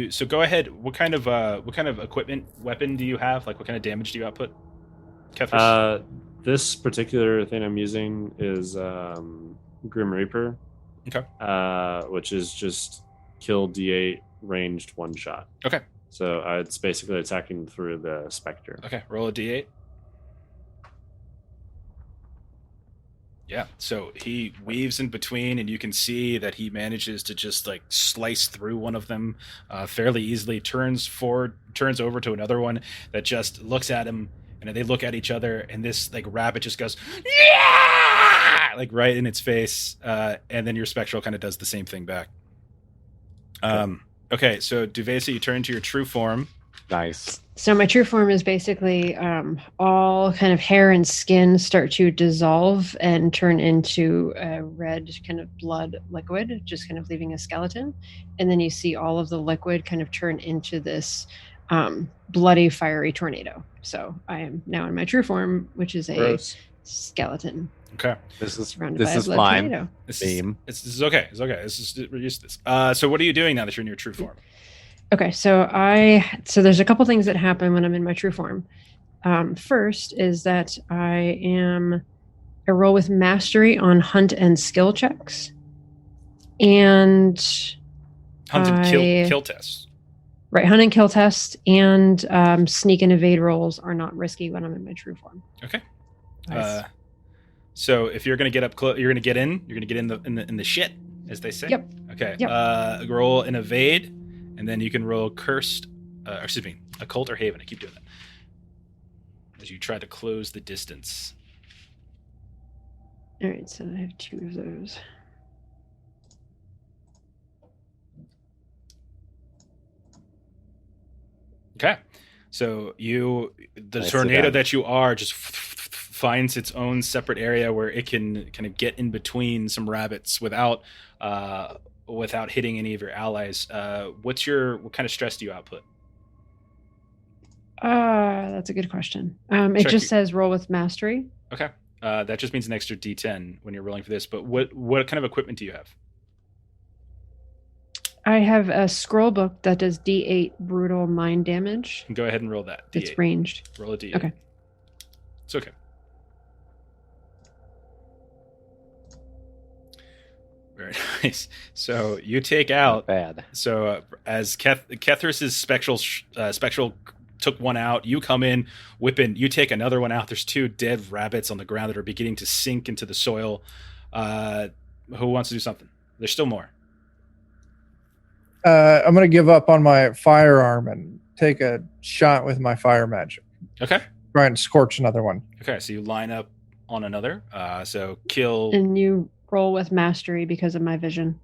So go ahead. What kind of weapon do you have? Like, what kind of damage do you output? Kethras? This particular thing I'm using is Grim Reaper. Okay. Which is just kill D8 ranged one shot. Okay. So it's basically attacking through the specter. Okay. Roll a D8. Yeah, so he weaves in between, and you can see that he manages to just slice through one of them fairly easily, turns over to another one that just looks at him, and they look at each other, and this rabbit just goes, yeah! Right in its face, and then your spectral kind of does the same thing back. Okay, so Duvase, you turn to your true form. Nice. So my true form is basically all kind of hair and skin start to dissolve and turn into a red kind of blood liquid, just kind of leaving a skeleton. And then you see all of the liquid kind of turn into this bloody, fiery tornado. So I am now in my true form, which is a skeleton. Okay. This is fine. This is okay. We're used to this. So what are you doing now that you're in your true form? Okay, so there's a couple things that happen when I'm in my true form. First is that I roll with mastery on hunt and skill checks, and hunt and kill tests. Right, hunt and kill test and sneak and evade rolls are not risky when I'm in my true form. Okay. Nice. So if you're gonna get up close, you're gonna get in. You're gonna get in the shit, as they say. Yep. Okay. Yep. Roll an evade, and then you can roll cursed. Occult or haven. I keep doing that. As you try to close the distance. All right, so I have 2 of those. Okay. So the Nicely tornado done. that you are just finds its own separate area where it can kind of get in between some rabbits without hitting any of your allies. What kind of stress do you output? That's a good question. It Check just says roll with mastery. Okay. That just means an extra D10 when you're rolling for this. But what kind of equipment do you have? I have a scroll book that does D8 brutal mind damage. Go ahead and roll that. D8. It's ranged. Roll a D8. Okay. It's okay. Very nice. So you take out. Bad. So as Kethras' spectral took one out, you come in, whipping. You take another one out. There's 2 dead rabbits on the ground that are beginning to sink into the soil. Who wants to do something? There's still more. I'm going to give up on my firearm and take a shot with my fire magic. Okay. Try and scorch another one. Okay. So you line up on another. So kill. And you roll with mastery because of my vision.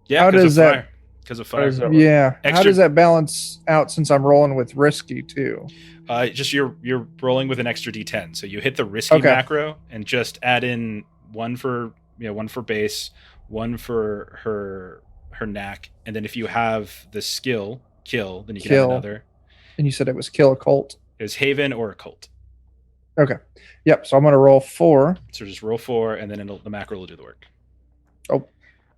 Yeah. How does that? Because of fire. Yeah. How Extra- does that balance out since I'm rolling with risky too? Just you're rolling with an extra D10. So you hit the risky macro and just add in one for base, one for her knack, and then if you have the skill kill, then you can add another. And you said it was kill occult. It was haven or occult. Okay. Yep. So I'm going to roll 4. So just roll 4, and then the macro will do the work. Oh.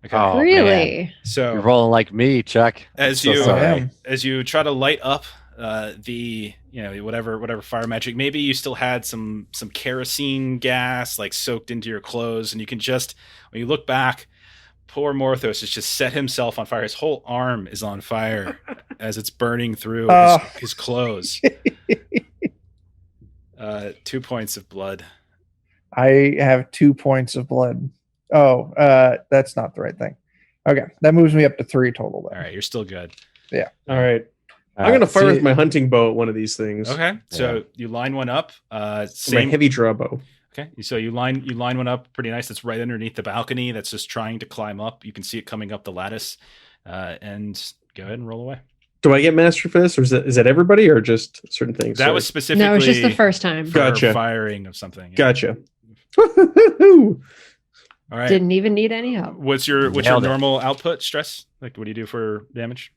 Okay. Oh, really? Man. So you're rolling like me, Chuck. As you try to light up whatever fire magic, maybe you still had some kerosene gas like soaked into your clothes, and you can just, when you look back, poor Morthos has just set himself on fire. His whole arm is on fire as it's burning through his clothes. 2 points of blood. I have 2 points of blood. Oh, that's not the right thing. Okay, that moves me up to 3 total. Then. All right, you're still good. Yeah. All right. I'm going to fire with my hunting bow at one of these things. Okay, so you line one up. My heavy draw bow. Okay, so you line one up pretty nice. That's right underneath the balcony. That's just trying to climb up. You can see it coming up the lattice, and go ahead and roll away. Do I get mastery for this, or is that everybody, or just certain things? That was specifically. No, it's just the first time. Gotcha. Firing of something. Yeah. Gotcha. All right. Didn't even need any help. What's your normal output stress? Like, what do you do for damage?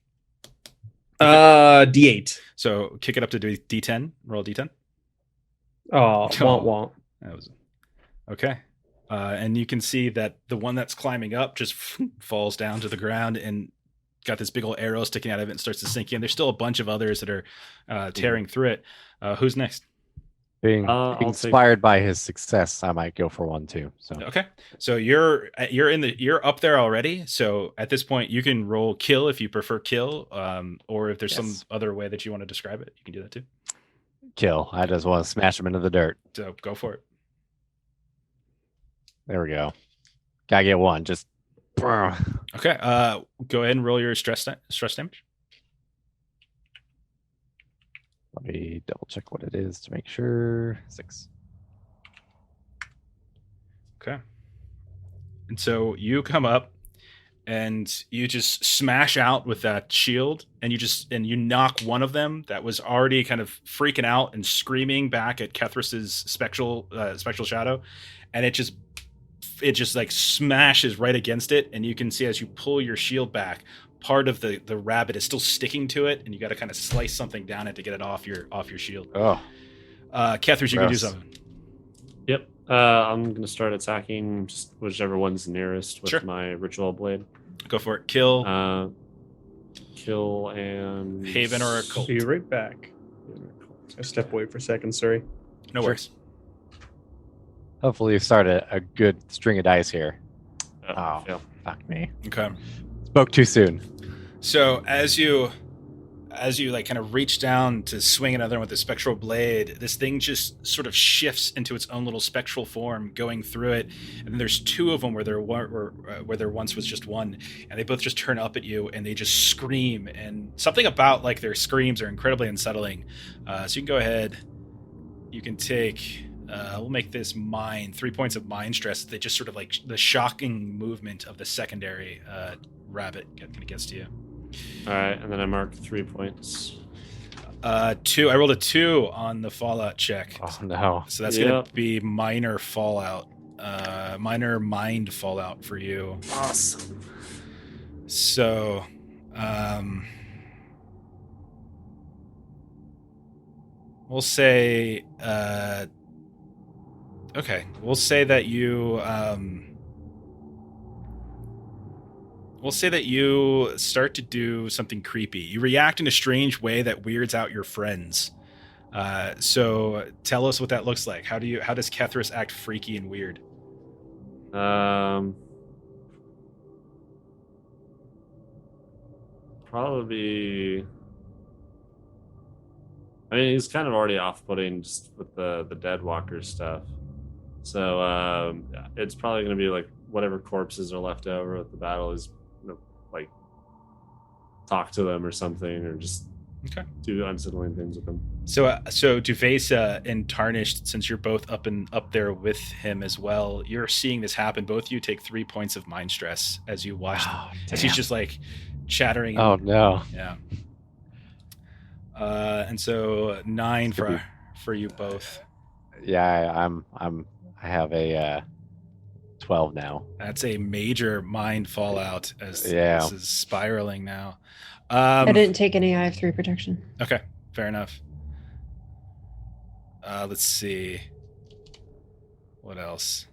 D8. So kick it up to D10. Roll a D10. Oh, womp. That was okay. And you can see that the one that's climbing up just falls down to the ground and got this big old arrow sticking out of it and starts to sink in. There's still a bunch of others that are tearing through it. Who's next? Being inspired by his success, I might go for one too. So okay, so you're up there already. So at this point, you can roll kill if you prefer kill, or if there's some other way that you want to describe it, you can do that too. Kill. I just want to smash him into the dirt. So go for it. There we go. Gotta get one. Just okay. Go ahead and roll your stress damage. Let me double check what it is to make sure. 6. Okay. And so you come up and you just smash out with that shield, and you knock one of them that was already kind of freaking out and screaming back at Kethras's spectral shadow, and it just like smashes right against it, and you can see as you pull your shield back, part of the rabbit is still sticking to it, and you got to kind of slice something down it to get it off your shield. Oh, Kethras, you can do something. Yep. I'm going to start attacking just whichever one's nearest with my ritual blade. Go for it. Kill. Kill and Haven or Occult. Be right back. I step away for a second. Sorry. No worries. hopefully you start a good string of dice here. Oh, Fuck me. Okay. Spoke too soon. So as you as you like kind of reach down to swing another one with the spectral blade, this thing just sort of shifts into its own little spectral form, going through it. And then there's two of them where there once was just one, and they both just turn up at you and they just scream. And something about like their screams are incredibly unsettling. So you can go ahead. You can take. We'll make this 3 points of mind stress. They just sort of like the shocking movement of the secondary rabbit gets to you. All right, and then I mark 3 points. 2. I rolled a 2 on the fallout check. Oh no! So that's gonna be minor fallout, minor mind fallout for you. Awesome. So, we'll say, okay, we'll say that you, we'll say that you start to do something creepy. You react in a strange way that weirds out your friends. So tell us what that looks like. How does Kethras act freaky and weird? Probably. I mean, he's kind of already off-putting just with the Deadwalker stuff. So it's probably going to be like whatever corpses are left over at the battle is, like talk to them or something, or just do unsettling things with them. So Duvesa and Tarnished, since you're both up there with him as well, you're seeing this happen. Both of you take 3 points of mind stress as you watch as he's just like chattering. Oh no! Yeah. And so 9 for you both. Yeah, I have a 12 now. That's a major mind fallout as this is spiraling now. I didn't take any. I have 3 protection. Okay, fair enough. Let's see. What else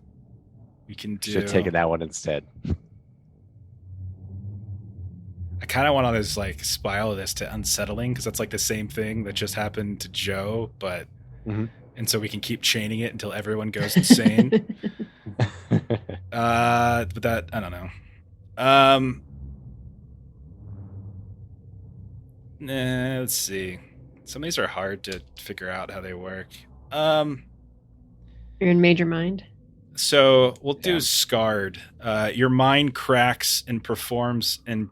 we can do? Should have taken that one instead. I kind of want to just like spiral this to unsettling, because that's like the same thing that just happened to Joe, but and so we can keep chaining it until everyone goes insane. But that, I don't know. Let's see. Some of these are hard to figure out how they work. You're in major mind. So we'll do scarred. Your mind cracks and reforms in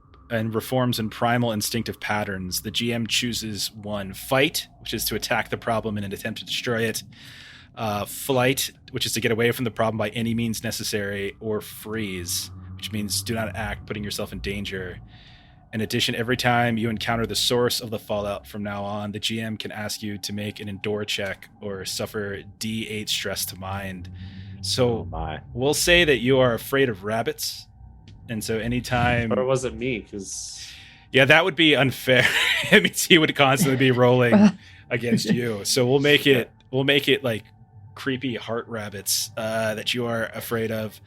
primal instinctive patterns. The GM chooses 1: fight, which is to attack the problem in an attempt to destroy it; flight, which is to get away from the problem by any means necessary; or freeze, which means do not act, putting yourself in danger. In addition, every time you encounter the source of the fallout from now on, the GM can ask you to make an endure check or suffer D8 stress to mind. So we'll say that you are afraid of rabbits. And so anytime... Or was it me? Because... Yeah, that would be unfair. It means he would constantly be rolling against you. So we'll make it like creepy heart rabbits that you are afraid of.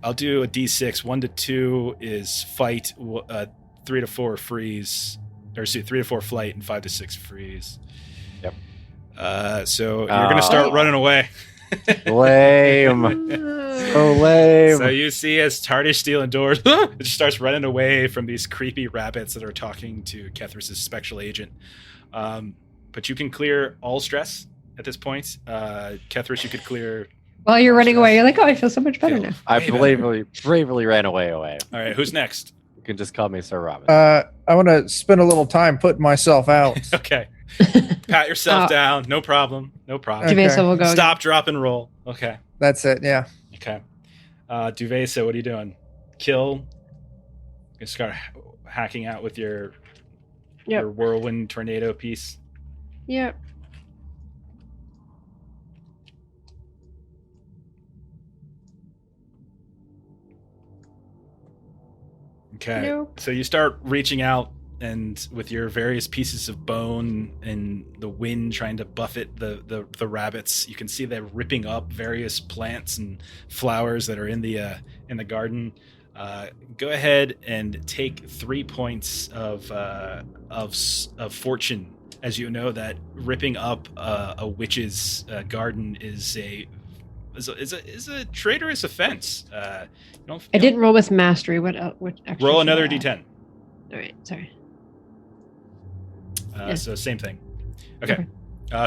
I'll do a D6. 1 to 2 is fight. 3 to 4 freeze. Or 3 to 4 flight, and 5 to 6 freeze. Yep. So you're gonna start running away. Lame. So lame. So you see as Tarnished-Steel-Endures it just starts running away from these creepy rabbits that are talking to Kethras' spectral agent. But you can clear all stress at this point. Kethras, you could clear... While you're running away, you're like, oh, I feel so much better now. I bravely ran away. All right, who's next? You can just call me Sir Robin. I want to spend a little time putting myself out. Okay. Pat yourself down. No problem. Duvesa will go. Stop, drop, and roll. Okay. That's it, yeah. Okay. Duvesa, what are you doing? Kill. You start hacking out with your whirlwind tornado piece. Yep. Okay. Nope. So you start reaching out, and with your various pieces of bone and the wind trying to buffet the rabbits, you can see they're ripping up various plants and flowers that are in the garden. Go ahead and take 3 points of fortune, as you know that ripping up a witch's garden is a traitorous offense. I didn't roll with mastery. What actually roll another D10. All right, sorry. So same thing. Okay.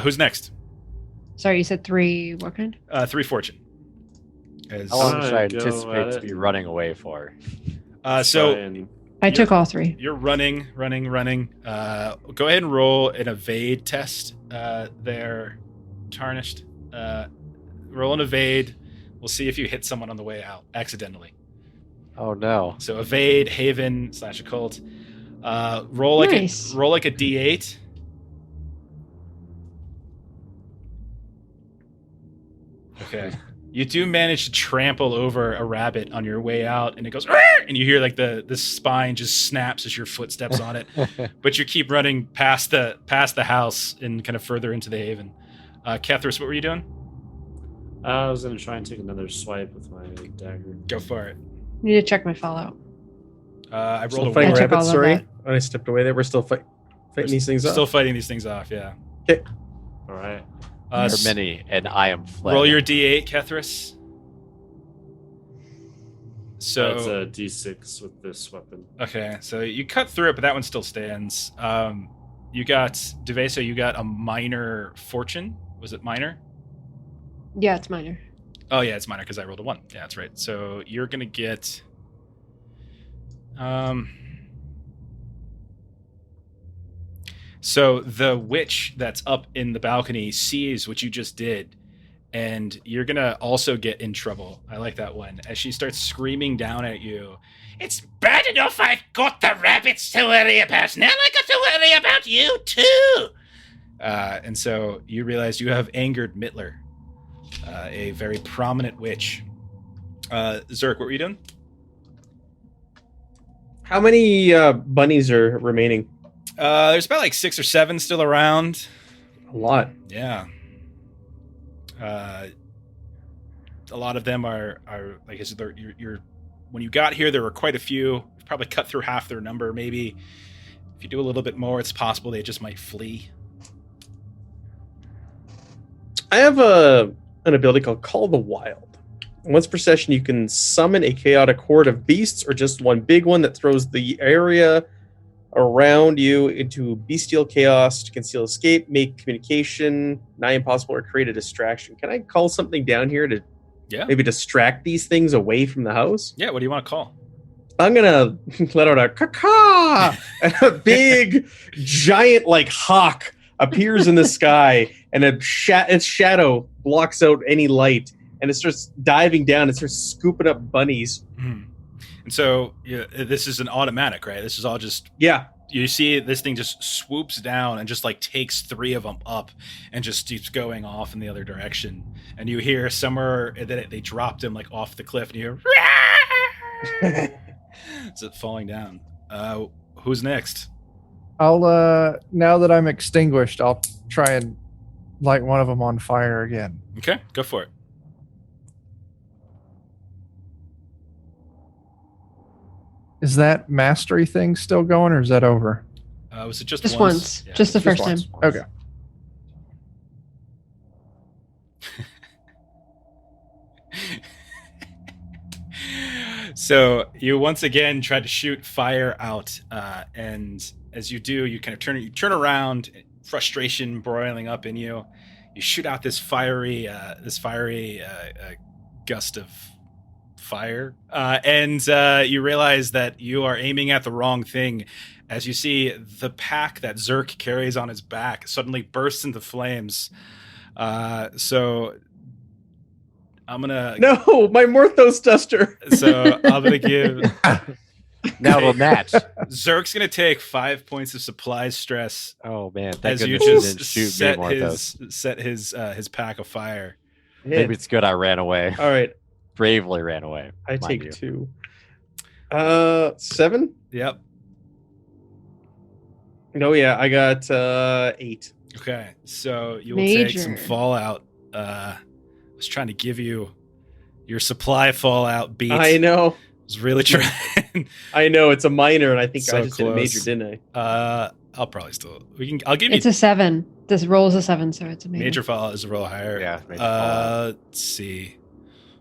Who's next? Sorry, you said 3. What kind? 3 fortune. How long should I anticipate to be running away for? So I took all 3. you're running. Go ahead and roll an evade test there, Tarnished. Roll an evade. We'll see if you hit someone on the way out accidentally. Oh no. So evade, haven, / occult. Roll like Nice. a D8. Okay. You do manage to trample over a rabbit on your way out, and it goes, "Arr!" And you hear like the spine just snaps as your foot steps on it. But you keep running past the house and kind of further into the haven. Kethras, what were you doing? I was going to try and take another swipe with my dagger. Go for it. I need to check my fallout. I rolled Still a fighting 1. took all rabbits, of sorry. that. When I stepped away there, we're still fighting these things Still up. fighting these things off, yeah. Okay. All right. There are many, and I am fled. Roll your D8, Kethras. So That's a D6 with this weapon. okay, so you cut through it, but that one still stands. You got Deveso, you got a minor fortune. Was it minor? Yeah, it's minor. Oh yeah, it's minor because I rolled a 1. Yeah, that's right. So you're gonna get so the witch that's up in the balcony sees what you just did, and you're gonna also get in trouble. I like that one. As she starts screaming down at you. It's bad enough I've got the rabbits to worry about. Now I got to worry about you too. And so you realize you have angered Mittler, a very prominent witch. Zerk, what were you doing? How many bunnies are remaining? There's about like 6 or 7 still around. A lot. Yeah. A lot of them are like you're when you got here, there were quite a few. You've probably cut through half their number. Maybe if you do a little bit more, it's possible they just might flee. I have an ability called Call the Wild. Once per session, you can summon a chaotic horde of beasts or just one big one that throws the area around you into bestial chaos to conceal escape, make communication nigh impossible, or create a distraction. Can I call something down here to maybe distract these things away from the house? Yeah, what do you want to call? I'm going to let out a caw and a big, giant, like, hawk appears in the sky, and its shadow blocks out any light, and it starts diving down and starts scooping up bunnies. And so this is an automatic, right? This is all just... Yeah. You see this thing just swoops down and just like takes 3 of them up and just keeps going off in the other direction. And you hear somewhere that they dropped him like off the cliff, and you hear... Is it falling down? Who's next? I'll now that I'm extinguished, I'll try and light one of them on fire again. Okay, go for it. Is that mastery thing still going, or is that over? Was it just Just once? once. Yeah. Just the first time. Okay. So you once again try to shoot fire out, and as you do, you kind of turn around, frustration broiling up in you. You shoot out this fiery gust of fire, and you realize that you are aiming at the wrong thing. As you see, the pack that Zerk carries on his back suddenly bursts into flames. So I'm gonna No, my Morthos duster. So I'm gonna give Now it'll match. Zerk's gonna take 5 points of supply stress. Oh man, thank as you goodness you just didn't shoot set me more of those. his pack of fire. Maybe it's good I ran away. All right. Bravely ran away. I mind take you. 2. 7? Yep. No, yeah, I got 8. Okay, so you will take Major. some fallout. I was trying to give you your supply fallout beat. I know. I was really trying. I know it's a minor, and I think So I just did a major, close. didn't I? I'll probably still. I'll give you It's a 7. This roll is a 7, so it's a major fallout is a roll higher. Yeah, major fallout. Let's see.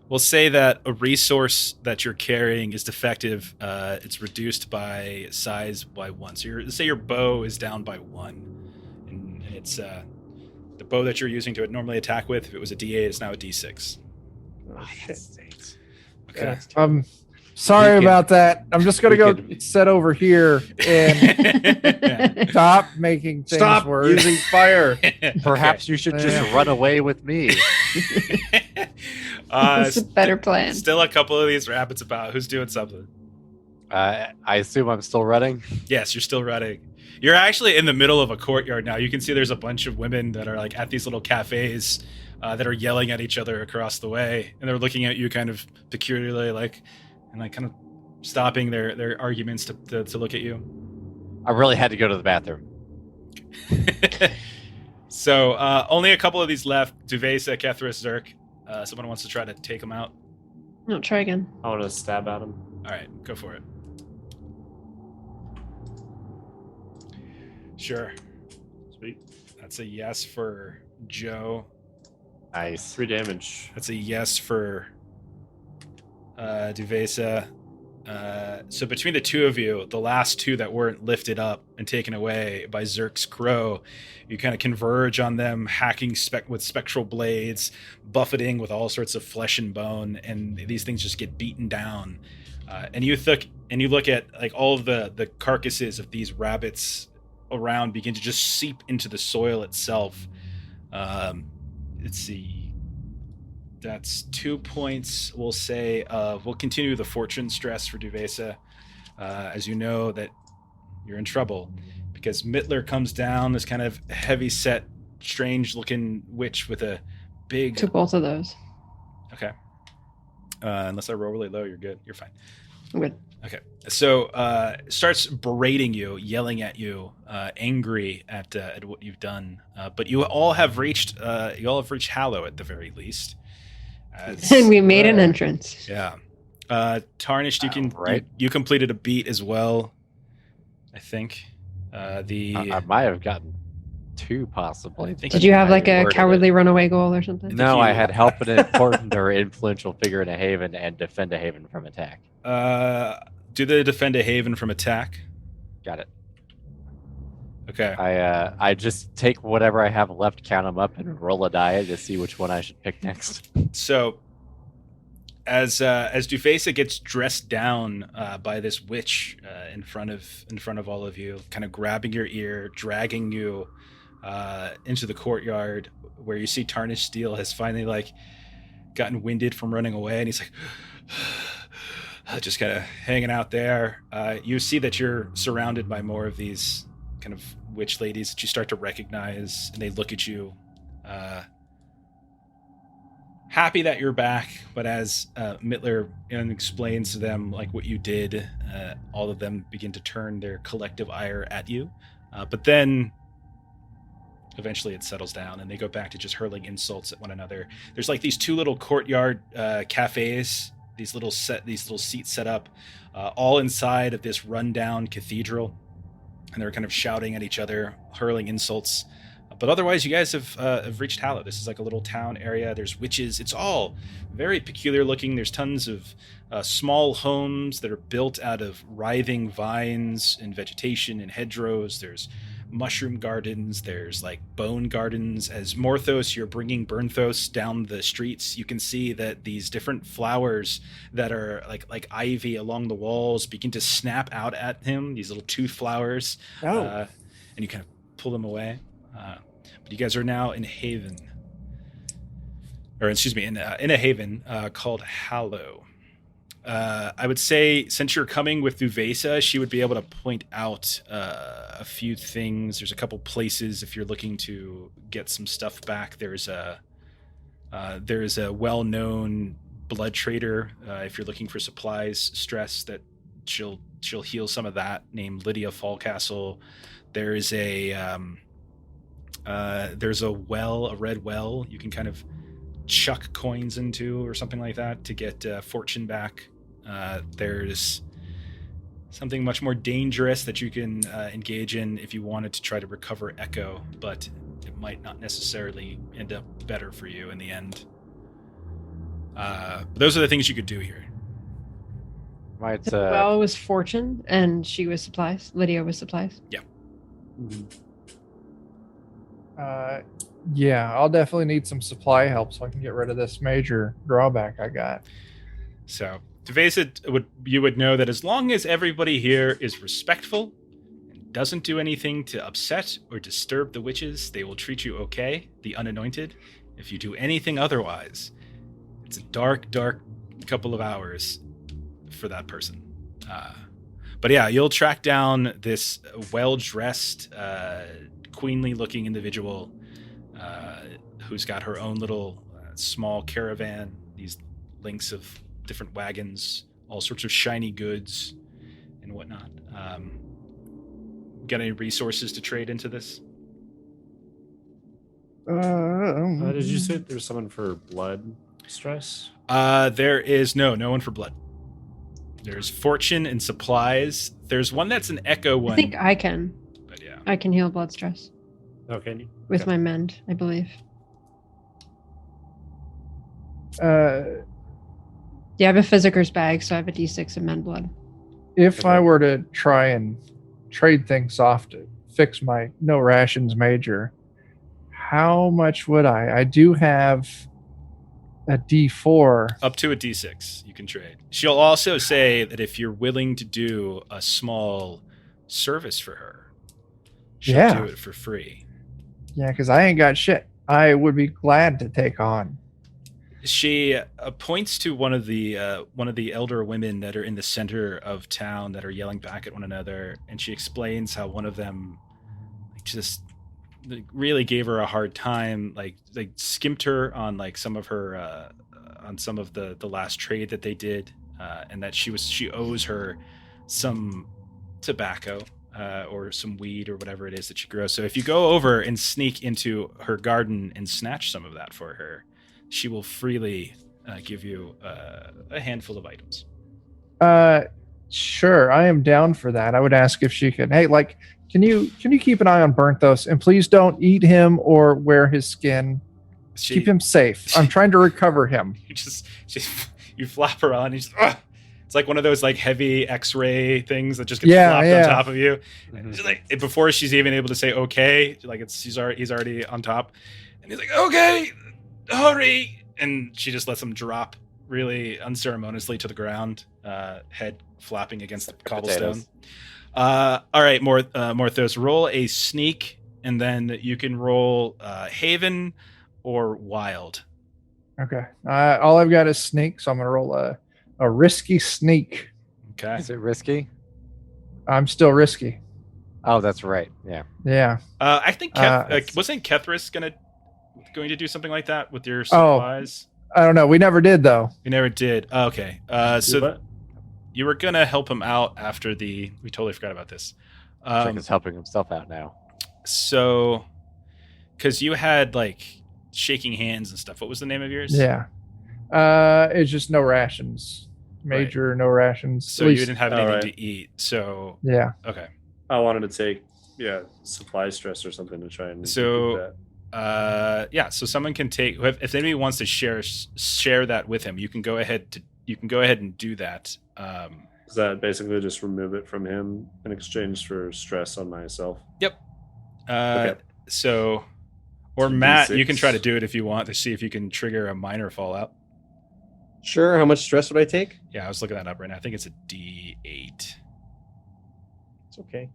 We'll say that a resource that you're carrying is defective. It's reduced by size by 1. So let's say your bow is down by 1. And it's the bow that you're using to normally attack with. If it was a D8, it's now a D6. Oh, shit. Okay. Sorry about that. I'm just going to go sit over here and stop making things worse. Stop using fire. Perhaps you should just run away with me. That's a better plan. Still a couple of these rabbits about. Who's doing something? I assume I'm still running. Yes, you're still running. You're actually in the middle of a courtyard now. You can see there's a bunch of women that are like at these little cafes that are yelling at each other across the way, and they're looking at you kind of peculiarly, and kind of stopping their arguments to look at you. I really had to go to the bathroom. So only a couple of these left. Duvesa, Kethras, Zerk. Someone wants to try to take them out. No, try again. I want to stab at him. All right, go for it. Sure. Sweet. That's a yes for Joe. Nice. 3 damage. That's a yes for Duvesa. So between the two of you, the last 2 that weren't lifted up and taken away by Zerk's crow, you kind of converge on them, hacking with spectral blades, buffeting with all sorts of flesh and bone, and these things just get beaten down. And you look at like all of the carcasses of these rabbits around begin to just seep into the soil itself. Let's see. That's 2 points, we'll say. We'll continue the fortune stress for Duvesa. As you know that you're in trouble. Because Mittler comes down, this kind of heavy-set, strange-looking witch with a big... Took both of those. Okay. Unless I roll really low, you're good. You're fine. I'm good. Okay. So starts berating you, yelling at you, angry at what you've done. But you all have reached Hallow at the very least. And we made an entrance. Yeah. Tarnished, you completed a beat as well, I think. I might have gotten 2 possibly. Did you have like a cowardly runaway goal or something? No, I had help an important or influential figure in a haven and defend a haven from attack. Do they defend a haven from attack? Got it. Okay. I just take whatever I have left, count them up, and roll a die to see which one I should pick next. So, as Duvesa gets dressed down by this witch in front of all of you, kind of grabbing your ear, dragging you into the courtyard, where you see Tarnished Steel has finally gotten winded from running away, and he's like just kind of hanging out there. You see that you're surrounded by more of these kind of witch ladies that you start to recognize, and they look at you happy that you're back. But as Mittler explains to them what you did, all of them begin to turn their collective ire at you. But then eventually it settles down and they go back to just hurling insults at one another. There's these 2 little courtyard cafes, these little seats set up all inside of this rundown cathedral, and they're kind of shouting at each other, hurling insults. But otherwise, you guys have reached Hallow. This is like a little town area. There's witches. It's all very peculiar looking. There's tons of small homes that are built out of writhing vines and vegetation and hedgerows. There's mushroom gardens. There's bone gardens. As Morthos, you're bringing Bernthos down the streets, you can see that these different flowers that are like ivy along the walls begin to snap out at him. These little tooth flowers. And you kind of pull them away. But you guys are now in a haven, in a haven called Hallow. I would say, since you're coming with Duvesa, she would be able to point out a few things. There's a couple places if you're looking to get some stuff back. There's a well-known blood trader if you're looking for supplies, stress, that she'll heal some of that, named Lydia Fallcastle. There's a well, a red well you can kind of chuck coins into or something like that to get fortune back. There's something much more dangerous that you can engage in if you wanted to try to recover Echo, but it might not necessarily end up better for you in the end. Those are the things you could do here. Might The well was fortune, and she was supplies. Lydia was supplies. Yeah. Yeah, I'll definitely need some supply help so I can get rid of this major drawback I got. So, to face it, you would know that as long as everybody here is respectful and doesn't do anything to upset or disturb the witches, they will treat you okay, the unanointed. If you do anything otherwise, it's a dark, dark couple of hours for that person. But yeah, you'll track down this well-dressed, queenly-looking individual who's got her own little small caravan, these links of different wagons, all sorts of shiny goods and whatnot. Got any resources to trade into this? Did you say there's someone for blood stress? There is no one for blood. There's fortune and supplies. There's one that's an echo one. I think I can. But yeah. I can heal blood stress. Oh, can you? With my mend, I believe. Yeah, I have a Physicker's bag, so I have a D6 of mend blood. If I were to try and trade things off to fix my no rations major, how much would I? I do have a D4. Up to a D6 you can trade. She'll also say that if you're willing to do a small service for her, she'll do it for free. Yeah, because I ain't got shit. I would be glad to take on. She points to one of the elder women that are in the center of town that are yelling back at one another, and she explains how one of them just really gave her a hard time, like skimped her on like some of her on some of the last trade that they did, and that she owes her some tobacco or some weed or whatever it is that she grows. So if you go over and sneak into her garden and snatch some of that for her, she will freely give you a handful of items. Sure, I am down for that. I would ask if she could. Hey, like, can you keep an eye on Burnthos, and please don't eat him or wear his skin. Keep him safe. I'm trying to recover him. You flap her on. It's like one of those like heavy X-ray things that just gets flopped on top of you. Mm-hmm. Just like before she's even able to say okay, like he's already on top, and he's like, okay, hurry, and she just lets him drop really unceremoniously to the ground, head flapping against the cobblestone. All right, Morthos, roll a sneak, and then you can roll Haven or Wild. Okay. All I've got is sneak, so I'm going to roll a risky sneak. Okay. Is it risky? I'm still risky. Oh, that's right. Yeah. Yeah. I think wasn't Kethras going to do something like that with your supplies? I don't know. We never did, though. We never did. Oh, okay. So you were going to help him out after we totally forgot about this. He's helping himself out now. So, because you had like shaking hands and stuff. What was the name of yours? Yeah. It's just no rations. Major no rations. So you didn't have anything to eat. So yeah. Okay. I wanted to take supply stress or something to try and so so someone can take, if anybody wants to share that with him, you can go ahead and do that. Does that basically just remove it from him in exchange for stress on myself? Yep. Okay. So, or Matt, you can try to do it if you want to see if you can trigger a minor fallout. Sure. How much stress would I take? Yeah, I was looking that up right now. I think it's a D8. It's okay.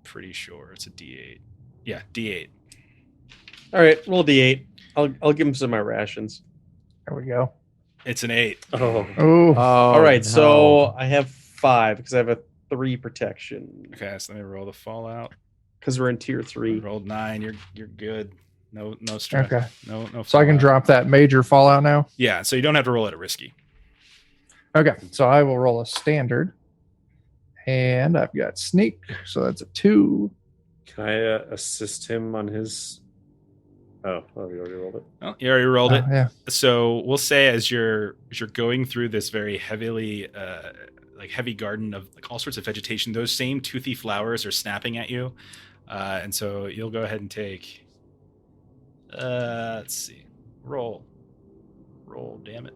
Pretty sure it's a D8. Yeah, D8. All right, roll D8. I'll give him some of my rations. There we go. It's an 8. Oh. All right, so I have 5 because I have a 3 protection. Okay, so let me roll the fallout. Because we're in tier 3. I rolled 9. You're good. No stress. Okay. No. So I can drop that major fallout now? Yeah, so you don't have to roll it at risky. Okay, so I will roll a standard. And I've got sneak, so that's a 2. Can I assist him on his... Oh, you already rolled it. Oh, you already rolled it. Yeah. So we'll say as you're going through this very heavy garden of like all sorts of vegetation, those same toothy flowers are snapping at you, and so you'll go ahead and take. Let's see, roll, damn it.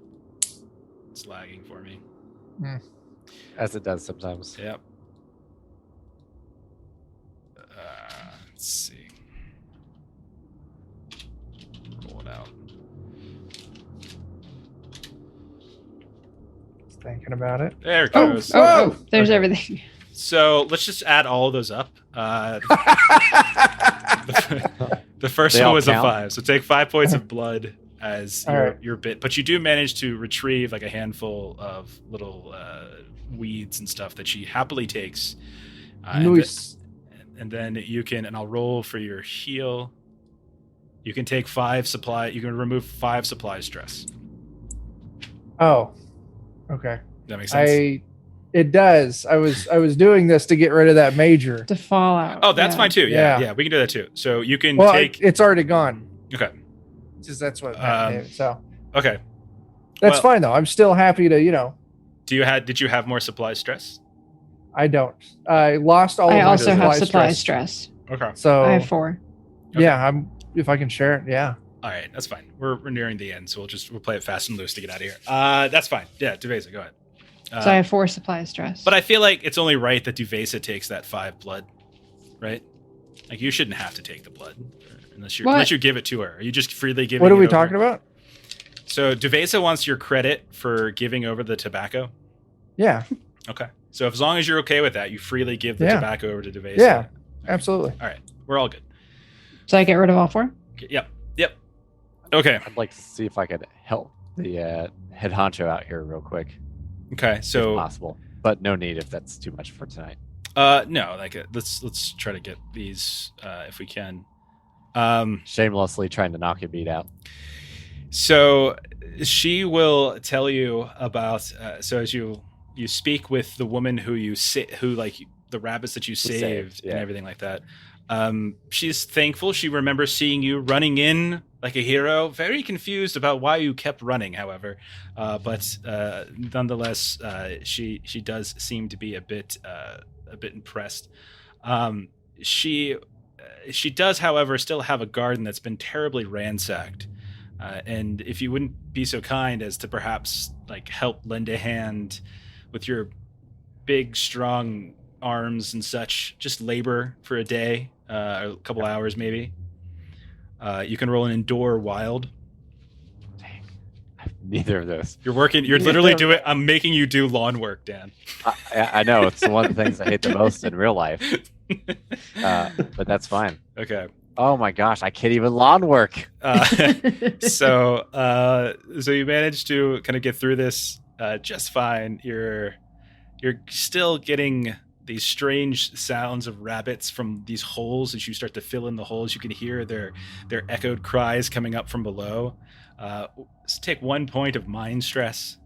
It's lagging for me. As it does sometimes. Yep. Let's see. Roll it out. Thinking about it. There it goes. There's Okay. everything. So let's just add all of those up. The first They one all was count? a 5. So take 5 points of blood as All right. your bit. But you do manage to retrieve like a handful of little weeds and stuff that she happily takes. Nice. And then you can, and I'll roll for your heal. You can take 5 supply. You can remove 5 supply stress. Oh, okay. That makes sense. It does. I was doing this to get rid of that major. To fall out. Oh, that's yeah. fine too. Yeah, Yeah. we can do that too. So you can Well, take. it's already gone. Okay. Just that's what happened. So Okay. that's Well- fine though. I'm still happy to. Did you have more supply stress? I don't. I lost all. I of my also have supply stress. stress. Okay. So I have 4. yeah, if I can share it, yeah. All right, that's fine. We're nearing the end, so we'll play it fast and loose to get out of here. That's fine. Yeah, Duvesa, go ahead. So I have 4 supply stress. But I feel like it's only right that Duvesa takes that 5 blood, right? Like you shouldn't have to take the blood unless you give it to her. Are you just freely giving? What are we it over? talking about? So Duvesa wants your credit for giving over the tobacco. Yeah, Okay. So as long as you're okay with that, you freely give the Yeah. tobacco over to Duvesa. yeah, absolutely. All right. We're all good. So I get rid of all 4? Okay, Yep. Okay. I'd like to see if I could help the head honcho out here real quick, Okay. if So possible. But no need if that's too much for tonight. no, like let's try to get these if we can. Shamelessly trying to knock your beat out. So she will tell you about. So as you speak with the woman who the rabbits that you saved yeah. and everything like that. She's thankful. She remembers seeing you running in like a hero. Very confused about why you kept running, however, but nonetheless, she does seem to be a bit impressed. She does, however, still have a garden that's been terribly ransacked. And if you wouldn't be so kind as to perhaps like help lend a hand with your big, strong arms and such, just labor for a day, a couple hours maybe. You can roll an endure wild. Dang. Neither of those. You're literally doing. I'm making you do lawn work, Dan. I know. It's one of the things I hate the most in real life. But that's fine. Okay. Oh my gosh, I can't even lawn work. So you managed to kind of get through this just fine. You're still getting these strange sounds of rabbits from these holes. As you start to fill in the holes, you can hear their echoed cries coming up from below. Let's take 1 point of mind stress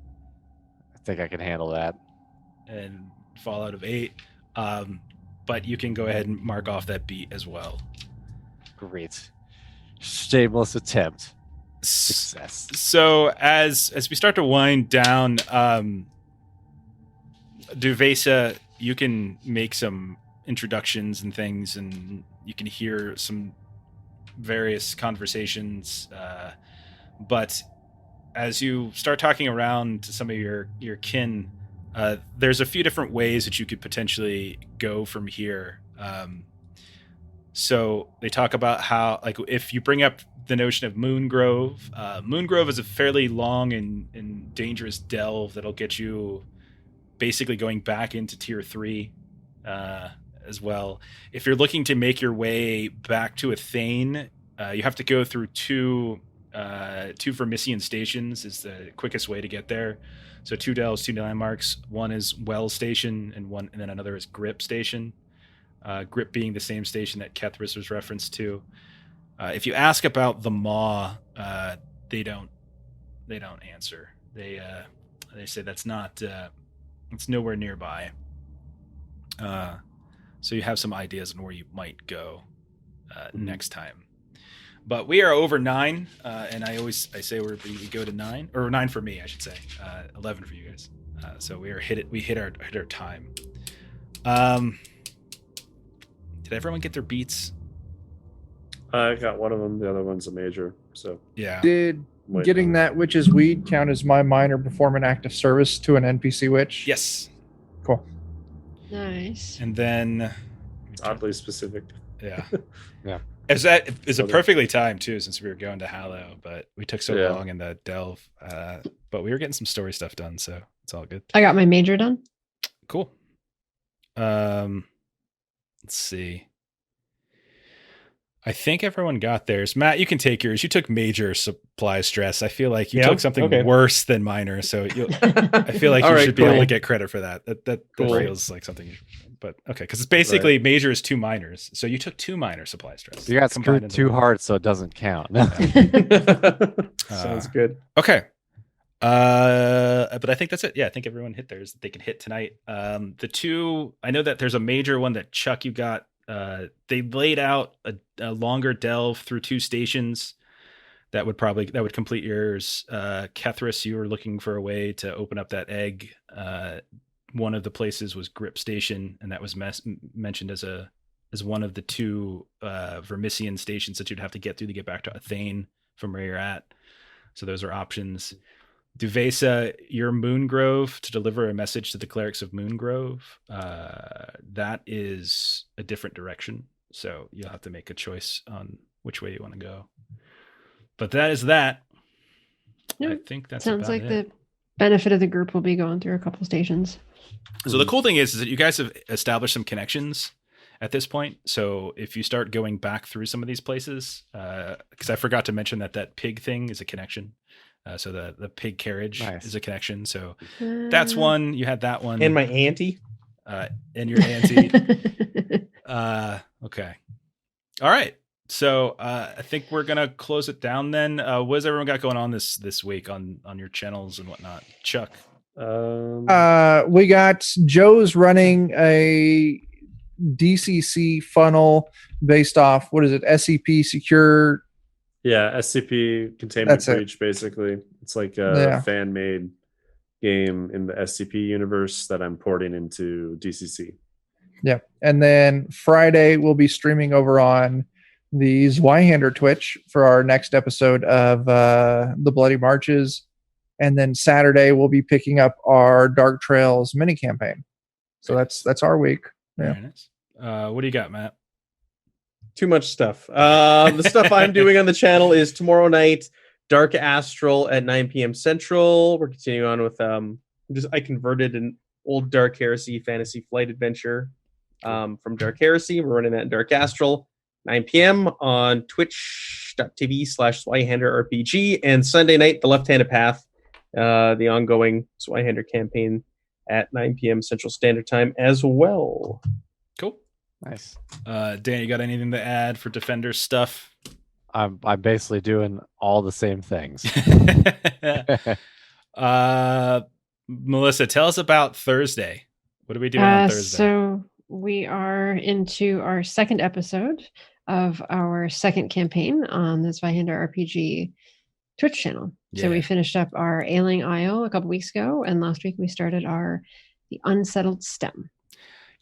I think I can handle that. and fall out of 8. But you can go ahead and mark off that beat as well. Great. Shameless attempt. Success. So as we start to wind down, Duvesa, you can make some introductions and things, and you can hear some various conversations. But as you start talking around to some of your kin, there's a few different ways that you could potentially go from here. So they talk about how, like, if you bring up the notion of Moongrove, Moongrove is a fairly long and dangerous delve that'll get you basically going back into tier 3 as well. If you're looking to make your way back to a Thane, you have to go through two Vermissian stations is the quickest way to get there. So 2 delves, 2 landmarks. One is Well Station, and then another is Grip Station. Grip being the same station that Kethras was referenced to. If you ask about the Maw, they don't answer. They say that's not. It's nowhere nearby. So you have some ideas on where you might go next time. But we are over 9, and I say we go to 9, or 9 for me, I should say, 11 for you guys. So we hit our time. Did everyone get their beats? I got one of them. The other one's a major. So Yeah. Did getting that witch's weed count as my minor perform an act of service to an NPC witch? Yes. Cool. Nice. And then It's oddly specific. yeah. Yeah. Is a perfectly timed too, since we were going to Hallow, but we took so long in the delve. But we were getting some story stuff done, so it's all good. I got my major done. Cool. Let's see. I think everyone got theirs. Matt, you can take yours. You took major supply stress. I feel like you took something worse than minor, so I feel like you should be able to get credit for that. That feels like something. But okay, because it's basically major is 2 minors, so you took 2 minor supply stress. You got screwed too hard, so it doesn't count. Sounds good. Okay. But I think that's it. Yeah, I think everyone hit theirs that they can hit tonight. The 2, I know that there's a major one that Chuck, you got. They laid out a longer delve through 2 stations that would complete yours. Kethras, you were looking for a way to open up that egg. One of the places was Grip Station, and that was mentioned as one of the 2 Vermissian stations that you'd have to get through to get back to Athane from where you're at. So those are options. Duvesa, your Moongrove to deliver a message to the clerics of Moongrove. That is a different direction. So you'll have to make a choice on which way you want to go. But that is that. Yep. I think that sounds like the benefit of the group will be going through a couple stations. So the cool thing is that you guys have established some connections at this point. So if you start going back through some of these places, because I forgot to mention that pig thing is a connection. So the pig carriage is a connection. So that's one. You had that one. And my auntie. And your auntie. Okay. All right. So I think we're gonna close it down then. What has everyone got going on this week on your channels and whatnot? Chuck. We got Joe's running a DCC funnel based off SCP secure. Yeah, SCP Containment Breach, basically. It's like a fan-made game in the SCP universe that I'm porting into DCC. Yeah. And then Friday, we'll be streaming over on the Zweihander Twitch for our next episode of The Bloody Marches. And then Saturday, we'll be picking up our Dark Trails mini campaign. So that's our week. Yeah. Very nice. What do you got, Matt? Too much stuff. The stuff I'm doing on the channel is tomorrow night, Dark Astral at 9 p.m. Central. We're continuing on with I converted an old Dark Heresy fantasy flight adventure from Dark Heresy. We're running that in Dark Astral, 9 p.m. on twitch.tv/Zweihander RPG. And Sunday night, The Left-Handed Path, the ongoing Zweihander campaign at 9 p.m. Central Standard Time as well. Cool. Nice. Dan, you got anything to add for Defender stuff? I'm basically doing all the same things. Melissa, tell us about Thursday. What are we doing on Thursday? So we are into our second episode of our second campaign on the Zweihander RPG Twitch channel. Yeah. So we finished up our Ailing Isle a couple weeks ago, and last week we started the Unsettled Stem.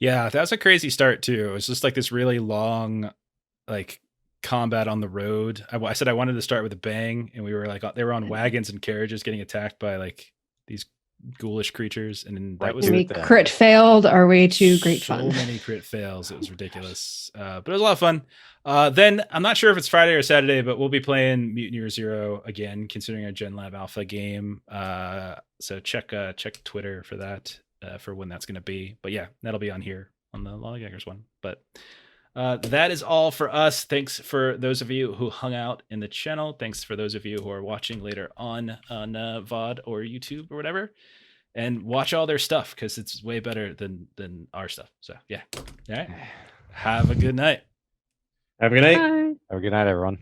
Yeah, that was a crazy start too. It was just like this really long, combat on the road. I said I wanted to start with a bang, and we were they were on wagons and carriages getting attacked by these ghoulish creatures, and that was we crit failed our way to great fun. So many crit fails. It was ridiculous, but it was a lot of fun. Then I'm not sure if it's Friday or Saturday, but we'll be playing Mutineer Zero again, considering a Gen Lab Alpha game. So check Twitter for that. For when that's going to be. But yeah, that'll be on here on the Lollygaggers one. But that is all for us. Thanks for those of you who hung out in the channel. Thanks for those of you who are watching later on VOD or YouTube or whatever. And watch all their stuff because it's way better than our stuff. So yeah. All right. Have a good night. Have a good night. Bye. Have a good night, everyone.